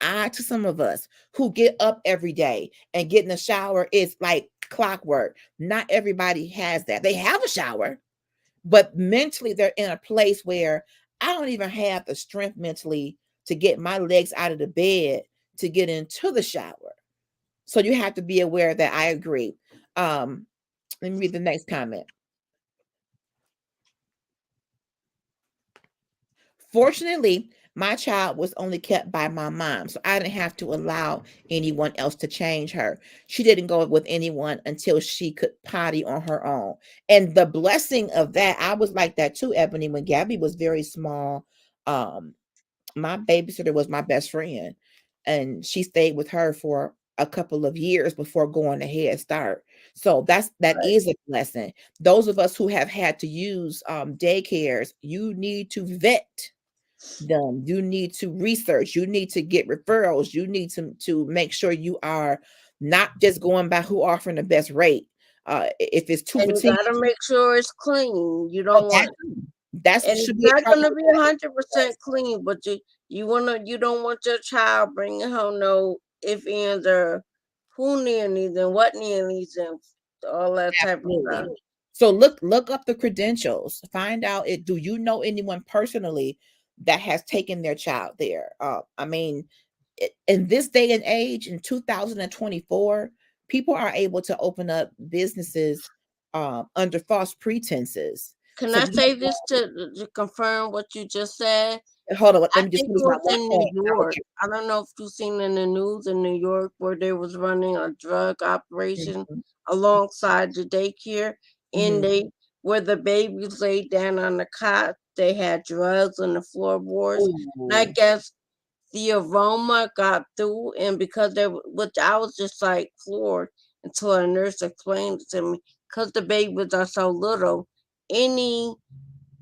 [SPEAKER 1] odd to some of us who get up every day and get in the shower is like clockwork. Not everybody has that. They have a shower, but mentally they're in a place where I don't even have the strength mentally to get my legs out of the bed to get into the shower. So you have to be aware that I agree. Let me read the next comment. Fortunately, my child was only kept by my mom, so I didn't have to allow anyone else to change her. She didn't go with anyone until she could potty on her own. And the blessing of that, I was like that too, Ebony. When Gabby was very small, um, my babysitter was my best friend, and she stayed with her for a couple of years before going to Head Start. So that
[SPEAKER 3] Right.
[SPEAKER 1] is a blessing. Those of us who have had to use daycares, you need to vet them. You need to research. You need to get referrals. You need to make sure you are not just going by who offering the best rate. If it's two
[SPEAKER 3] And
[SPEAKER 1] for
[SPEAKER 3] you
[SPEAKER 1] 10,
[SPEAKER 3] gotta make sure it's clean. You
[SPEAKER 1] oh,
[SPEAKER 3] don't
[SPEAKER 1] that
[SPEAKER 3] want,
[SPEAKER 1] that's
[SPEAKER 3] and
[SPEAKER 1] should
[SPEAKER 3] it's
[SPEAKER 1] be a
[SPEAKER 3] not
[SPEAKER 1] part of
[SPEAKER 3] gonna
[SPEAKER 1] the
[SPEAKER 3] be
[SPEAKER 1] budget.
[SPEAKER 3] 100% clean, but you don't want your child bringing home no if ands or who near needs and what near needs and all that type of
[SPEAKER 1] Absolutely.
[SPEAKER 3] stuff.
[SPEAKER 1] So look up the credentials. Find out it. Do you know anyone personally that has taken their child there? I mean, in this day and age, in 2024, people are able to open up businesses under false pretenses.
[SPEAKER 3] Can
[SPEAKER 1] So
[SPEAKER 3] I
[SPEAKER 1] we
[SPEAKER 3] say this to confirm what you just said?
[SPEAKER 1] hold on.
[SPEAKER 3] I
[SPEAKER 1] Let me just
[SPEAKER 3] think it
[SPEAKER 1] finish my
[SPEAKER 3] was
[SPEAKER 1] one
[SPEAKER 3] in New
[SPEAKER 1] point.
[SPEAKER 3] York. I don't know if you've seen in the news in New York where they was running a drug operation
[SPEAKER 1] Mhm,
[SPEAKER 3] alongside the daycare, and
[SPEAKER 1] mhm.
[SPEAKER 3] they where the babies laid down on the cot, they had drugs on the floorboards. And I
[SPEAKER 1] Ooh.
[SPEAKER 3] guess the aroma got through, and because which I was just like floored until a nurse explained it to me, because the babies are so little, any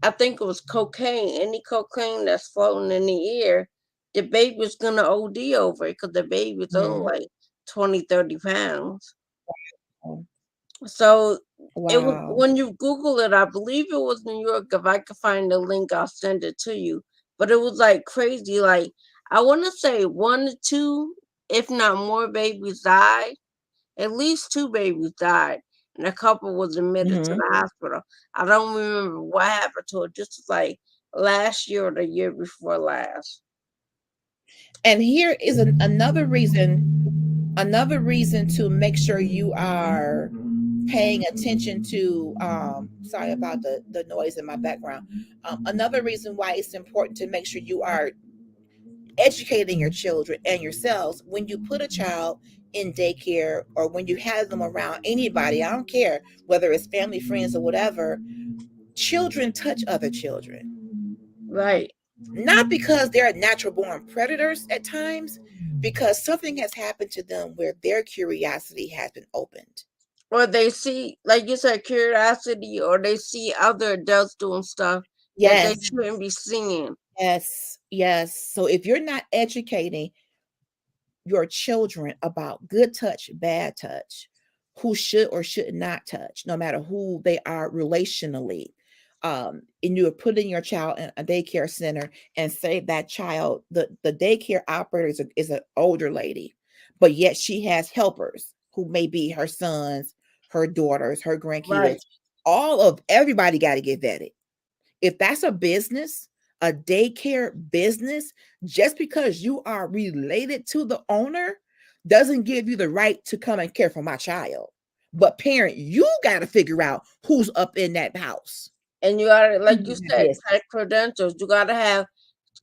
[SPEAKER 3] I think it was cocaine. Any cocaine that's floating in the air, the baby's gonna OD over it because the baby's only
[SPEAKER 1] Mhm.
[SPEAKER 3] like 20, 30 pounds.
[SPEAKER 1] Oh,
[SPEAKER 3] So it was
[SPEAKER 1] wow.
[SPEAKER 3] when you Google it, I believe it was New York. If I could find the link, I'll send it to you. But it was like crazy. Like I want to say one to two, if not more, babies died. At least two babies died, and a couple was admitted to
[SPEAKER 1] Mhm.
[SPEAKER 3] the hospital. I don't remember what happened to it. This was like last year or the year before last.
[SPEAKER 1] And here is another reason to make sure you are paying attention to sorry about the noise in my background. Another reason why it's important to make sure you are educating your children and yourselves when you put a child in daycare or when you have them around anybody, I don't care whether it's family, friends, or whatever. Children touch other children,
[SPEAKER 3] Right.
[SPEAKER 1] not because they're natural born predators at times, because something has happened to them where their curiosity has been opened.
[SPEAKER 3] Or they see, like you said, curiosity, or they see other adults doing stuff that they
[SPEAKER 1] Yes,
[SPEAKER 3] shouldn't be seeing.
[SPEAKER 1] yes, yes. So if you're not educating your children about good touch, bad touch, who should or should not touch, no matter who they are relationally. And you're putting your child in a daycare center and say that child, the daycare operator is an older lady, but yet she has helpers who may be her sons, her daughters, her
[SPEAKER 3] Right.
[SPEAKER 1] grandkids. All of everybody got to get vetted. If that's a business, a daycare business, just because you are related to the owner doesn't give you the right to come and care for my child. But parent, you got to figure out who's up in that house.
[SPEAKER 3] And you gotta, like you
[SPEAKER 1] In that
[SPEAKER 3] said,
[SPEAKER 1] business.
[SPEAKER 3] check credentials. You gotta have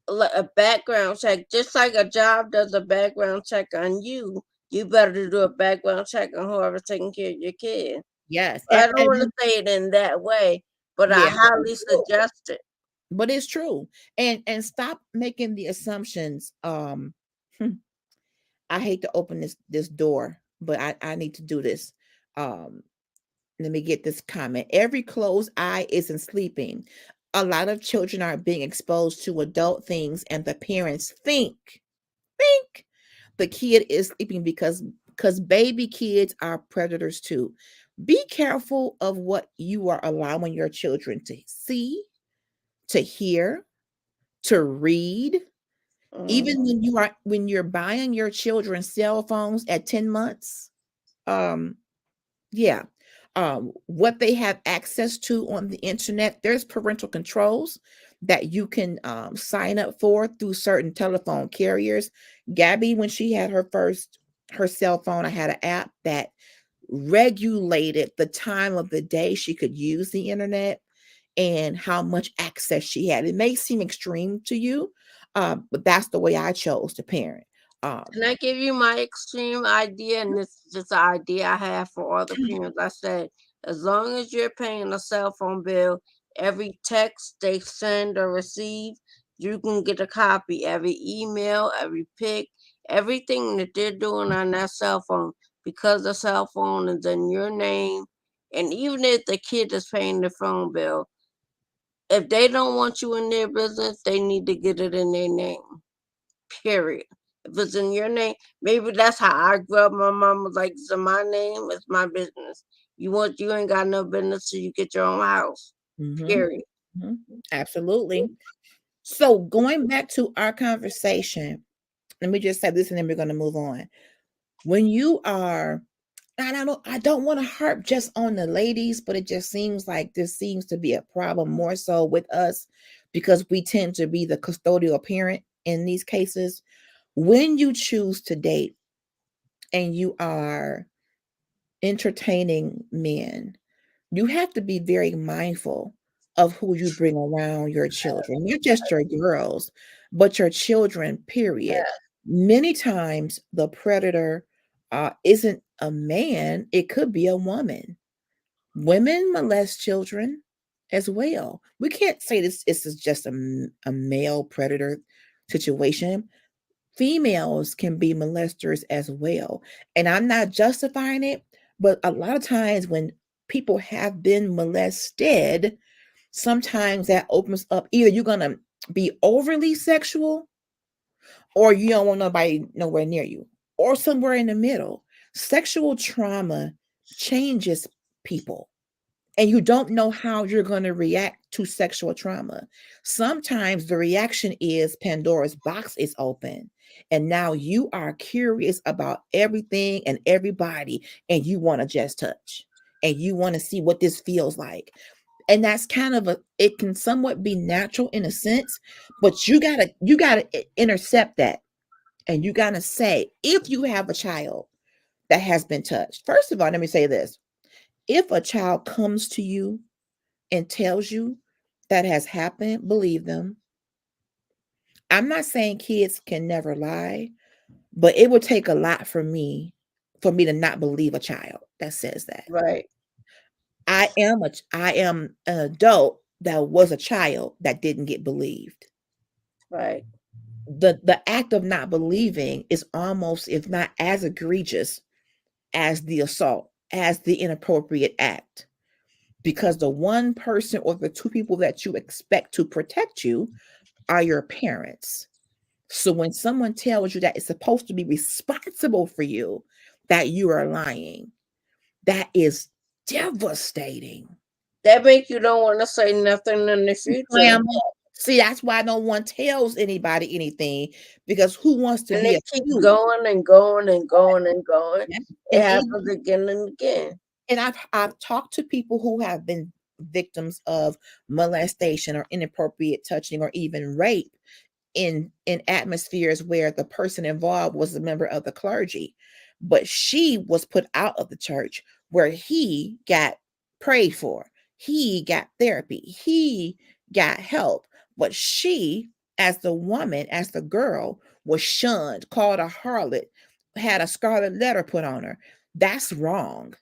[SPEAKER 3] a background check, just like a job does a background check on you. You better do a background check on whoever's taking care of your kid.
[SPEAKER 1] Yes.
[SPEAKER 3] I don't want to say it in that way, but I
[SPEAKER 1] Yeah, but
[SPEAKER 3] highly
[SPEAKER 1] it's true.
[SPEAKER 3] suggest it.
[SPEAKER 1] But it's true. And stop making the assumptions. I hate to open this door, but I need to do this. Um, Let me get this comment. Every closed eye isn't sleeping. A lot of children are being exposed to adult things, and the parents think the kid is sleeping because baby kids are predators too. Be careful of what you are allowing your children to see, to hear, to read.
[SPEAKER 3] Mm.
[SPEAKER 1] Even when you're buying your children cell phones at 10 months, um, yeah. What they have access to on the internet, there's parental controls that you can sign up for through certain telephone carriers. Gabby, when she had her cell phone, I had an app that regulated the time of the day she could use the internet and how much access she had. It may seem extreme to you, but that's the way I chose to parent. Um,
[SPEAKER 3] Can I give you my extreme idea? And this is just an idea I have for other parents. I said, as long as you're paying a cell phone bill, every text they send or receive, you can get a copy. Every email, every pic, everything that they're doing on that cell phone, because the cell phone is in your name. And even if the kid is paying the phone bill, if they don't want you in their business, they need to get it in their name. Period. If it's in your name, maybe that's how I grew up. My mom was like, "It's in my name. It's my business. You ain't got no business till you get your own house."
[SPEAKER 1] mhm,
[SPEAKER 3] Period.
[SPEAKER 1] mhm, absolutely. So going back to our conversation, let me just say this and then we're going to move on. When you are, and I don't want to harp just on the ladies, but it just seems like this seems to be a problem more so with us because we tend to be the custodial parent in these cases. When you choose to date and you are entertaining men, you have to be very mindful of who you bring around your children, not just your girls, but your children, period. Many times the predator isn't a man, it could be a woman. Women molest children as well. We can't say this is just a male predator situation. Females can be molesters as well. And I'm not justifying it, but a lot of times when people have been molested, sometimes that opens up either you're going to be overly sexual or you don't want nobody nowhere near you or somewhere in the middle. Sexual trauma changes people and you don't know how you're going to react to sexual trauma. Sometimes the reaction is Pandora's box is open, and now you are curious about everything and everybody, and you want to just touch and you want to see what this feels like. And that's kind of it can somewhat be natural in a sense, but you gotta intercept that. And you gotta say, if you have a child that has been touched, first of all, let me say this. If a child comes to you and tells you that has happened, believe them. I'm not saying kids can never lie, but it would take a lot for me to not believe a child that says that.
[SPEAKER 3] Right.
[SPEAKER 1] I am an adult that was a child that didn't get believed.
[SPEAKER 3] Right.
[SPEAKER 1] The act of not believing is almost, if not as egregious as the assault, as the inappropriate act, because the one person or the two people that you expect to protect you are your parents. So when someone tells you that it's supposed to be responsible for you, that you are lying, that is devastating.
[SPEAKER 3] That make you don't want to say nothing in the future.
[SPEAKER 1] Clam up. See, that's why no one tells anybody anything, because who wants to
[SPEAKER 3] And
[SPEAKER 1] be
[SPEAKER 3] it keeps
[SPEAKER 1] accused?
[SPEAKER 3] going and going and going and going.
[SPEAKER 1] Yeah.
[SPEAKER 3] It
[SPEAKER 1] And
[SPEAKER 3] happens
[SPEAKER 1] even
[SPEAKER 3] again and again.
[SPEAKER 1] and I've talked to people who have been victims of molestation or inappropriate touching or even rape in atmospheres where the person involved was a member of the clergy, but she was put out of the church, where he got prayed for, he got therapy, he got help, but she, as the woman, as the girl, was shunned, called a harlot, had a scarlet letter put on her. That's wrong.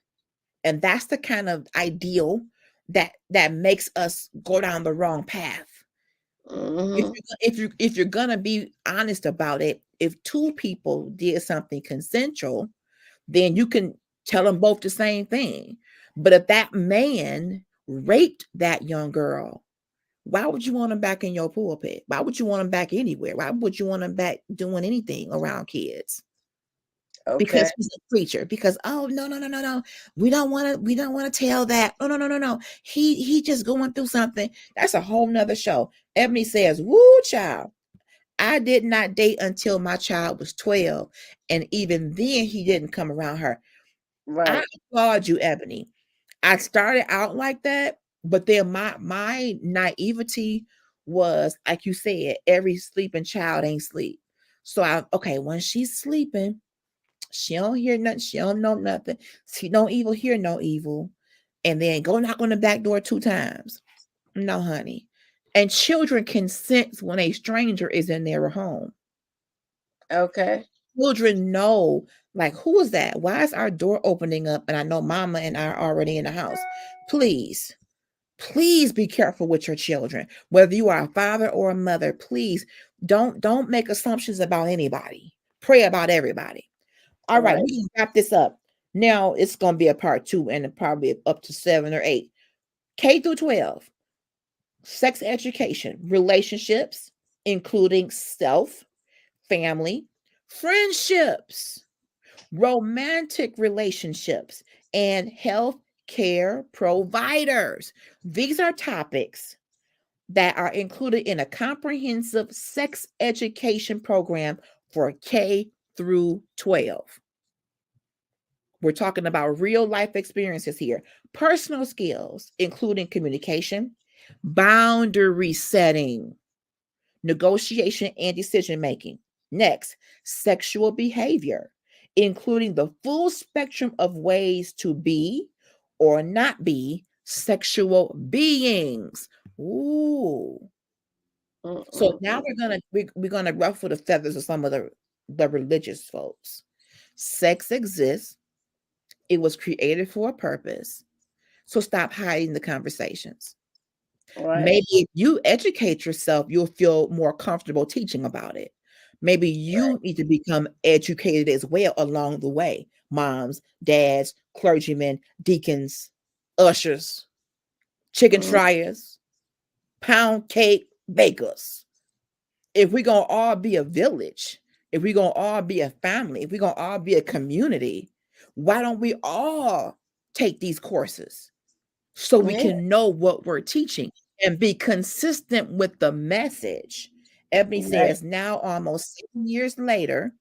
[SPEAKER 1] And that's the kind of ideal that makes us go down the wrong path.
[SPEAKER 3] Hmm.
[SPEAKER 1] If you're gonna be honest about it, if two people did something consensual, then you can tell them both the same thing. But if that man raped that young girl, why would you want him back in your pulpit? Why would you want him back anywhere? Why would you want him back doing anything around kids?
[SPEAKER 3] Okay.
[SPEAKER 1] Because he's a preacher. Because, oh, no, no, no, no, no. We don't want to tell that. Oh, no, no, no, no. He just going through something. That's a whole nother show. Ebony says, woo, child. I did not date until my child was 12. And even then he didn't come around her. I
[SPEAKER 3] Right.
[SPEAKER 1] applaud you, Ebony. I started out like that, but then my naivety was, like you said, every sleeping child ain't sleep. So okay, when she's sleeping, she don't hear nothing, she don't know nothing. She don't evil hear no evil. And then go knock on the back door 2 times. No, honey. And children can sense when a stranger is in their home.
[SPEAKER 3] Okay.
[SPEAKER 1] Children know, like, who is that? Why is our door opening up? And I know mama and I are already in the house. Please, please be careful with your children. Whether you are a father or a mother, please don't make assumptions about anybody. Pray about everybody. All
[SPEAKER 3] All
[SPEAKER 1] right,
[SPEAKER 3] right.
[SPEAKER 1] we can wrap this up. Now it's gonna be a part two and probably up to 7 or 8. K through 12. Sex education, relationships, including self, family, friendships, romantic relationships, and health care providers. These are topics that are included in a comprehensive sex education program for K through 12. We're talking about real life experiences here, personal skills, including communication, boundary setting, negotiation, and decision making. Next, sexual behavior, including the full spectrum of ways to be or not be sexual beings. Ooh. So now
[SPEAKER 3] Mm-mm-mm.
[SPEAKER 1] we're gonna ruffle the feathers of some of the religious folks. Sex exists. It was created for a purpose. So stop hiding the conversations.
[SPEAKER 3] Right.
[SPEAKER 1] Maybe if you educate yourself, you'll feel more comfortable teaching about it. Maybe you need to become educated as well along the way. Moms, dads, clergymen, deacons, ushers, chicken
[SPEAKER 3] Mm.
[SPEAKER 1] fryers, pound cake bakers. If we're going to all be a village, if we're going to all be a family, if we're going to all be a community, why don't we all take these courses so we
[SPEAKER 3] Yeah.
[SPEAKER 1] can know what we're teaching and be consistent with the message? Ebony
[SPEAKER 3] Right.
[SPEAKER 1] says now, almost 7 years later,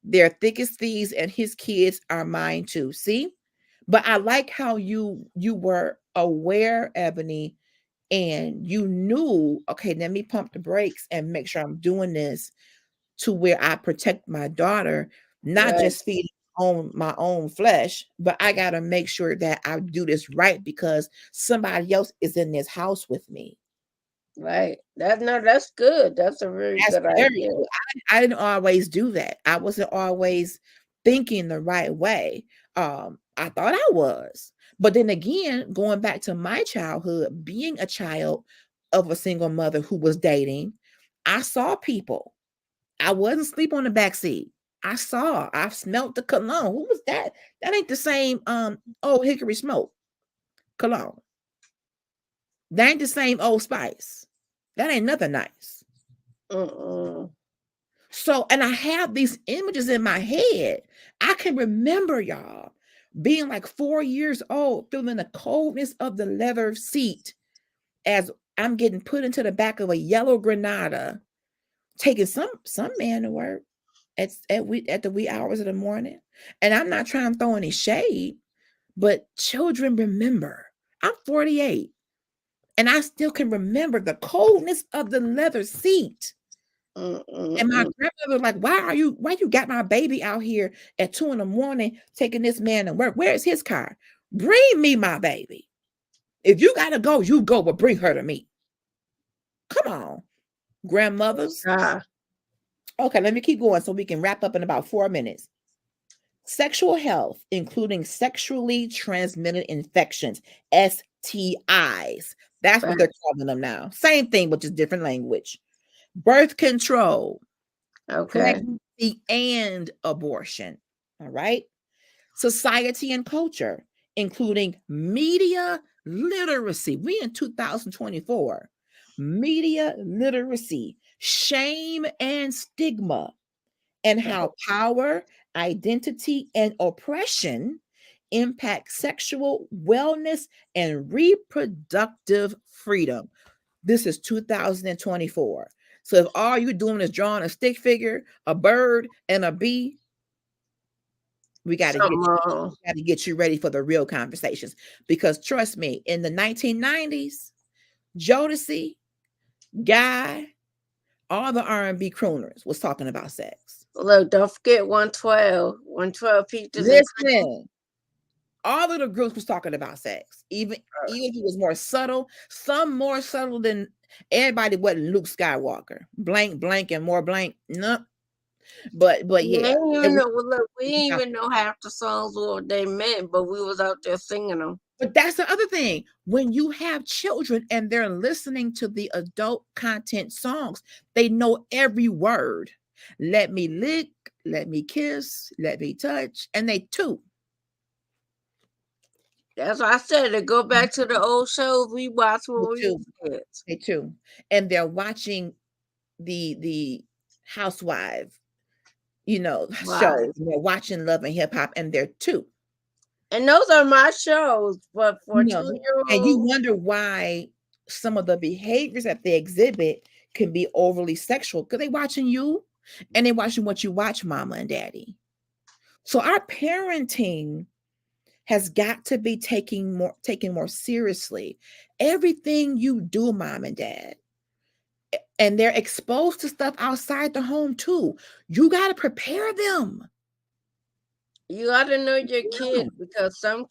[SPEAKER 1] they're thick as thieves and his kids are mine too. See? But I like how you were aware, Ebony, and you knew, okay, let me pump the brakes and make sure I'm doing this to where I protect my daughter, not
[SPEAKER 3] Right,
[SPEAKER 1] just feeding on my own flesh, but I got to make sure that I do this right because somebody else is in this house with me.
[SPEAKER 3] right. That no, that's good. That's a very
[SPEAKER 1] That's
[SPEAKER 3] good
[SPEAKER 1] very
[SPEAKER 3] idea.
[SPEAKER 1] good. I didn't always do that. I wasn't always thinking the right way. I thought I was. But then again, going back to my childhood, being a child of a single mother who was dating, I saw people. I wasn't asleep on the back seat. I smelt the cologne. Who was that? That ain't the same old hickory smoke cologne. That ain't the same Old Spice. That ain't nothing nice.
[SPEAKER 3] Mm-mm.
[SPEAKER 1] So, and I have these images in my head. I can remember y'all being like 4 years old, feeling the coldness of the leather seat as I'm getting put into the back of a yellow Granada, taking some man to work at the wee hours of the morning. And I'm not trying to throw any shade, but children remember. I'm 48, and I still can remember the coldness of the leather seat. And my
[SPEAKER 3] Mm-mm-mm.
[SPEAKER 1] grandmother was like, why you got my baby out here at 2 in the morning taking this man to work? Where's his car? Bring me my baby. If you gotta go, you go, but bring her to me. Come on, grandmothers.
[SPEAKER 3] Ah,
[SPEAKER 1] Okay, let me keep going so we can wrap up in about 4 minutes. Sexual health, including sexually transmitted infections, STIs. That's what
[SPEAKER 3] right.
[SPEAKER 1] they're calling them now. Same thing, but just different language. Birth control,
[SPEAKER 3] Okay.
[SPEAKER 1] pregnancy and abortion. All right. Society and culture, including media literacy. We in 2024. Media literacy, shame and stigma, and how power, identity, and oppression impact sexual wellness and reproductive freedom. This is 2024. So if all you're doing is drawing a stick figure, a bird, and a bee, we got to get
[SPEAKER 3] Something
[SPEAKER 1] you,
[SPEAKER 3] wrong.
[SPEAKER 1] we got to get you ready for the real conversations. Because trust me, in the 1990s, Jodeci, Guy, all the R&B crooners was talking about sex.
[SPEAKER 3] Look, don't forget 112. 112 peaches and cream.
[SPEAKER 1] Listen, all of the groups was talking about sex, even if it was more subtle, some more subtle than everybody wasn't Luke Skywalker. Blank, blank, and more blank. No, but
[SPEAKER 3] We
[SPEAKER 1] yeah,
[SPEAKER 3] ain't
[SPEAKER 1] it
[SPEAKER 3] even
[SPEAKER 1] was
[SPEAKER 3] know. Well, look, we didn't
[SPEAKER 1] about
[SPEAKER 3] even know half the songs what they meant, but we was out there singing them.
[SPEAKER 1] but that's the other thing. When you have children and they're listening to the adult content songs, they know every word. Let me lick, let me kiss, let me touch, and they too.
[SPEAKER 3] That's why I said to go back to the old shows we watched when
[SPEAKER 1] They
[SPEAKER 3] we
[SPEAKER 1] too.
[SPEAKER 3] was kids.
[SPEAKER 1] They too. And they're watching the housewife,
[SPEAKER 3] Right.
[SPEAKER 1] shows. And they're watching Love and Hip Hop, and they're too.
[SPEAKER 3] And those are my shows, but for
[SPEAKER 1] You
[SPEAKER 3] a
[SPEAKER 1] know, and you
[SPEAKER 3] 2-year-old,
[SPEAKER 1] wonder why some of the behaviors that they exhibit can be overly sexual because they watching you and they watching what you watch, mama and daddy. So our parenting has got to be taken more seriously. Everything you do, mom and dad, and they're exposed to stuff outside the home too. You got to prepare them.
[SPEAKER 3] you got to know your
[SPEAKER 1] Yeah.
[SPEAKER 3] kid because some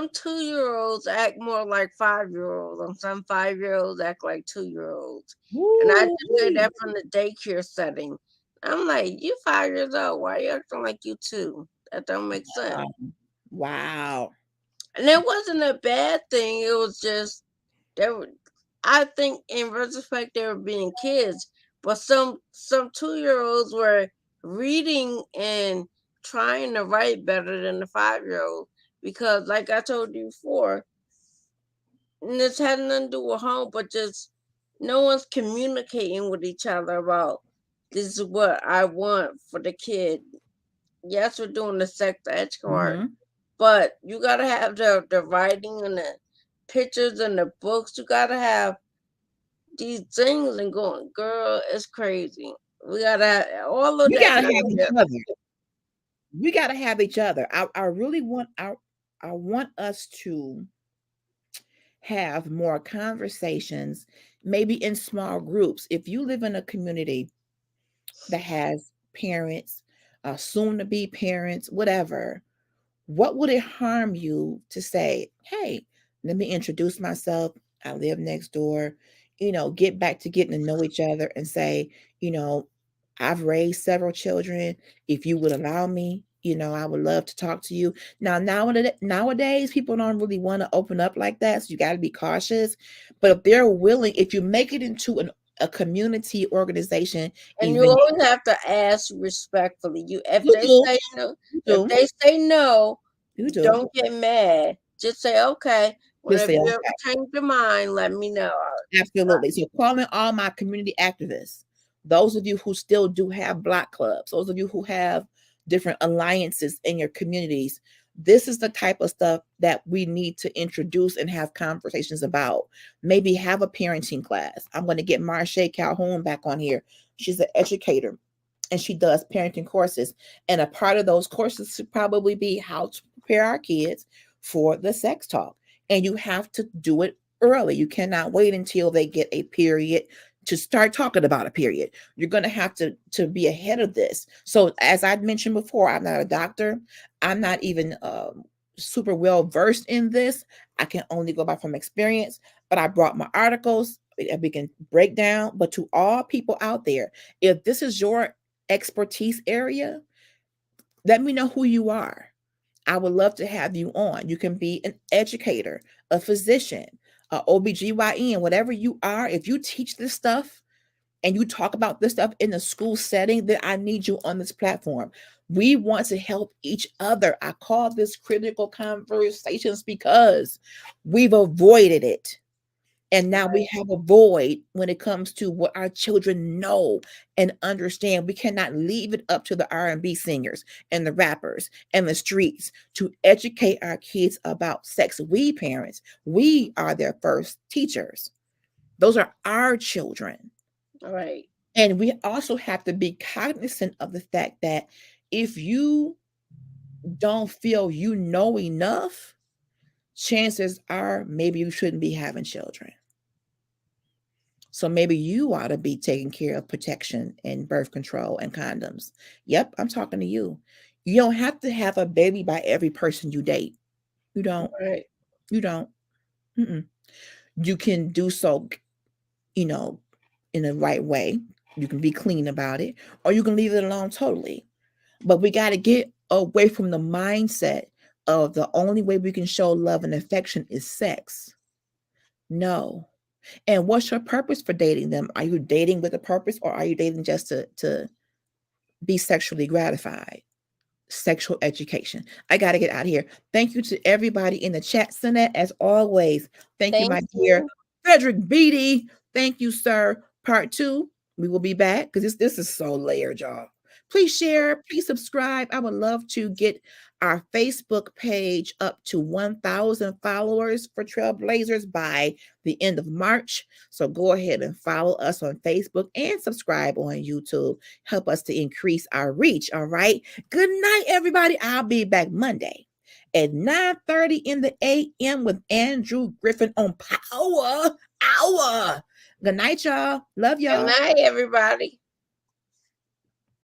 [SPEAKER 3] 2-year-olds act more like 5-year-olds, and some 5-year-olds act like 2-year-olds. And I just say
[SPEAKER 1] Woo-wee.
[SPEAKER 3] that from the daycare setting. I'm like, you 5 years old, why you acting like you two? That don't make sense.
[SPEAKER 1] Wow.
[SPEAKER 3] And it wasn't a bad thing. It was just they were. I think in retrospect they were being kids, but some 2-year-olds were reading and trying to write better than the 5-year-old because, like I told you before, and this had nothing to do with home, but just no one's communicating with each other about this is what I want for the kid. Yes, we're doing the sex ed part,
[SPEAKER 1] Mhm.
[SPEAKER 3] but you gotta have the writing and the pictures and the books. You gotta have these things and going, girl, it's crazy. We gotta have all of
[SPEAKER 1] We
[SPEAKER 3] that
[SPEAKER 1] gotta have
[SPEAKER 3] gotta be
[SPEAKER 1] each other. We gotta have each other. I really want I want us to have more conversations, maybe in small groups. If you live in a community that has parents, soon to be parents, whatever, what would it harm you to say, hey, let me introduce myself. I live next door, get back to getting to know each other and say, you know, I've raised several children. If you would allow me, I would love to talk to you. Now, nowadays, people don't really want to open up like that. So you got to be cautious. But if they're willing, if you make it into a community organization,
[SPEAKER 3] And you
[SPEAKER 1] even
[SPEAKER 3] always have to ask respectfully. If
[SPEAKER 1] you
[SPEAKER 3] they
[SPEAKER 1] do,
[SPEAKER 3] say no,
[SPEAKER 1] you
[SPEAKER 3] if
[SPEAKER 1] do,
[SPEAKER 3] they say no,
[SPEAKER 1] you do.
[SPEAKER 3] don't get mad. Just say okay.
[SPEAKER 1] Just
[SPEAKER 3] Whenever
[SPEAKER 1] say,
[SPEAKER 3] you ever change your mind, let me know.
[SPEAKER 1] absolutely. So calling all my community activists, those of you who still do have block clubs, those of you who have different alliances in your communities, this is the type of stuff that we need to introduce and have conversations about. Maybe have a parenting class. I'm going to get Marche Calhoun back on here. She's an educator and she does parenting courses. And a part of those courses should probably be how to prepare our kids for the sex talk. And you have to do it early. You cannot wait until they get a period to start talking about a period. You're going to have to be ahead of this. So as I mentioned before, I'm not a doctor. I'm not even super well versed in this. I can only go by from experience, but I brought my articles we can break down. But to all people out there, if this is your expertise area, let me know who you are. I would love to have you on. You can be an educator, a physician, a OBGYN, whatever you are. If you teach this stuff and you talk about this stuff in the school setting, then I need you on this platform. We want to help each other. I call this critical conversations because we've avoided it. And now we have a void when it comes to what our children know and understand. We cannot leave it up to the R&B singers and the rappers and the streets to educate our kids about sex. We parents, we are their first teachers. Those are our children.
[SPEAKER 3] All right.
[SPEAKER 1] And we also have to be cognizant of the fact that if you don't feel you know enough, chances are maybe you shouldn't be having children. So maybe you ought to be taking care of protection and birth control and condoms. Yep, I'm talking to you. You don't have to have a baby by every person you date. You don't.
[SPEAKER 3] Right.
[SPEAKER 1] You don't. Mm-mm. You can do so, you know, in the right way. You can be clean about it, or you can leave it alone totally. But we got to get away from the mindset of the only way we can show love and affection is sex. No. And what's your purpose for dating them? Are you dating with a purpose or are you dating just to be sexually gratified? Sexual education. I got to get out of here. Thank you to everybody in the chat, Sinette, as always. Thank you,
[SPEAKER 3] Thank
[SPEAKER 1] my dear
[SPEAKER 3] you.
[SPEAKER 1] Frederick Beatty. Thank you, sir. Part 2, we will be back because this is so layered, y'all. Please share, please subscribe. I would love to get our Facebook page up to 1,000 followers for Trailblazers by the end of March. So go ahead and follow us on Facebook and subscribe on YouTube. Help us to increase our reach. All right. Good night, everybody. I'll be back Monday at 9:30 in the a.m. with Andrew Griffin on Power Hour. Good night, y'all. Love
[SPEAKER 3] Good
[SPEAKER 1] y'all.
[SPEAKER 3] night, everybody.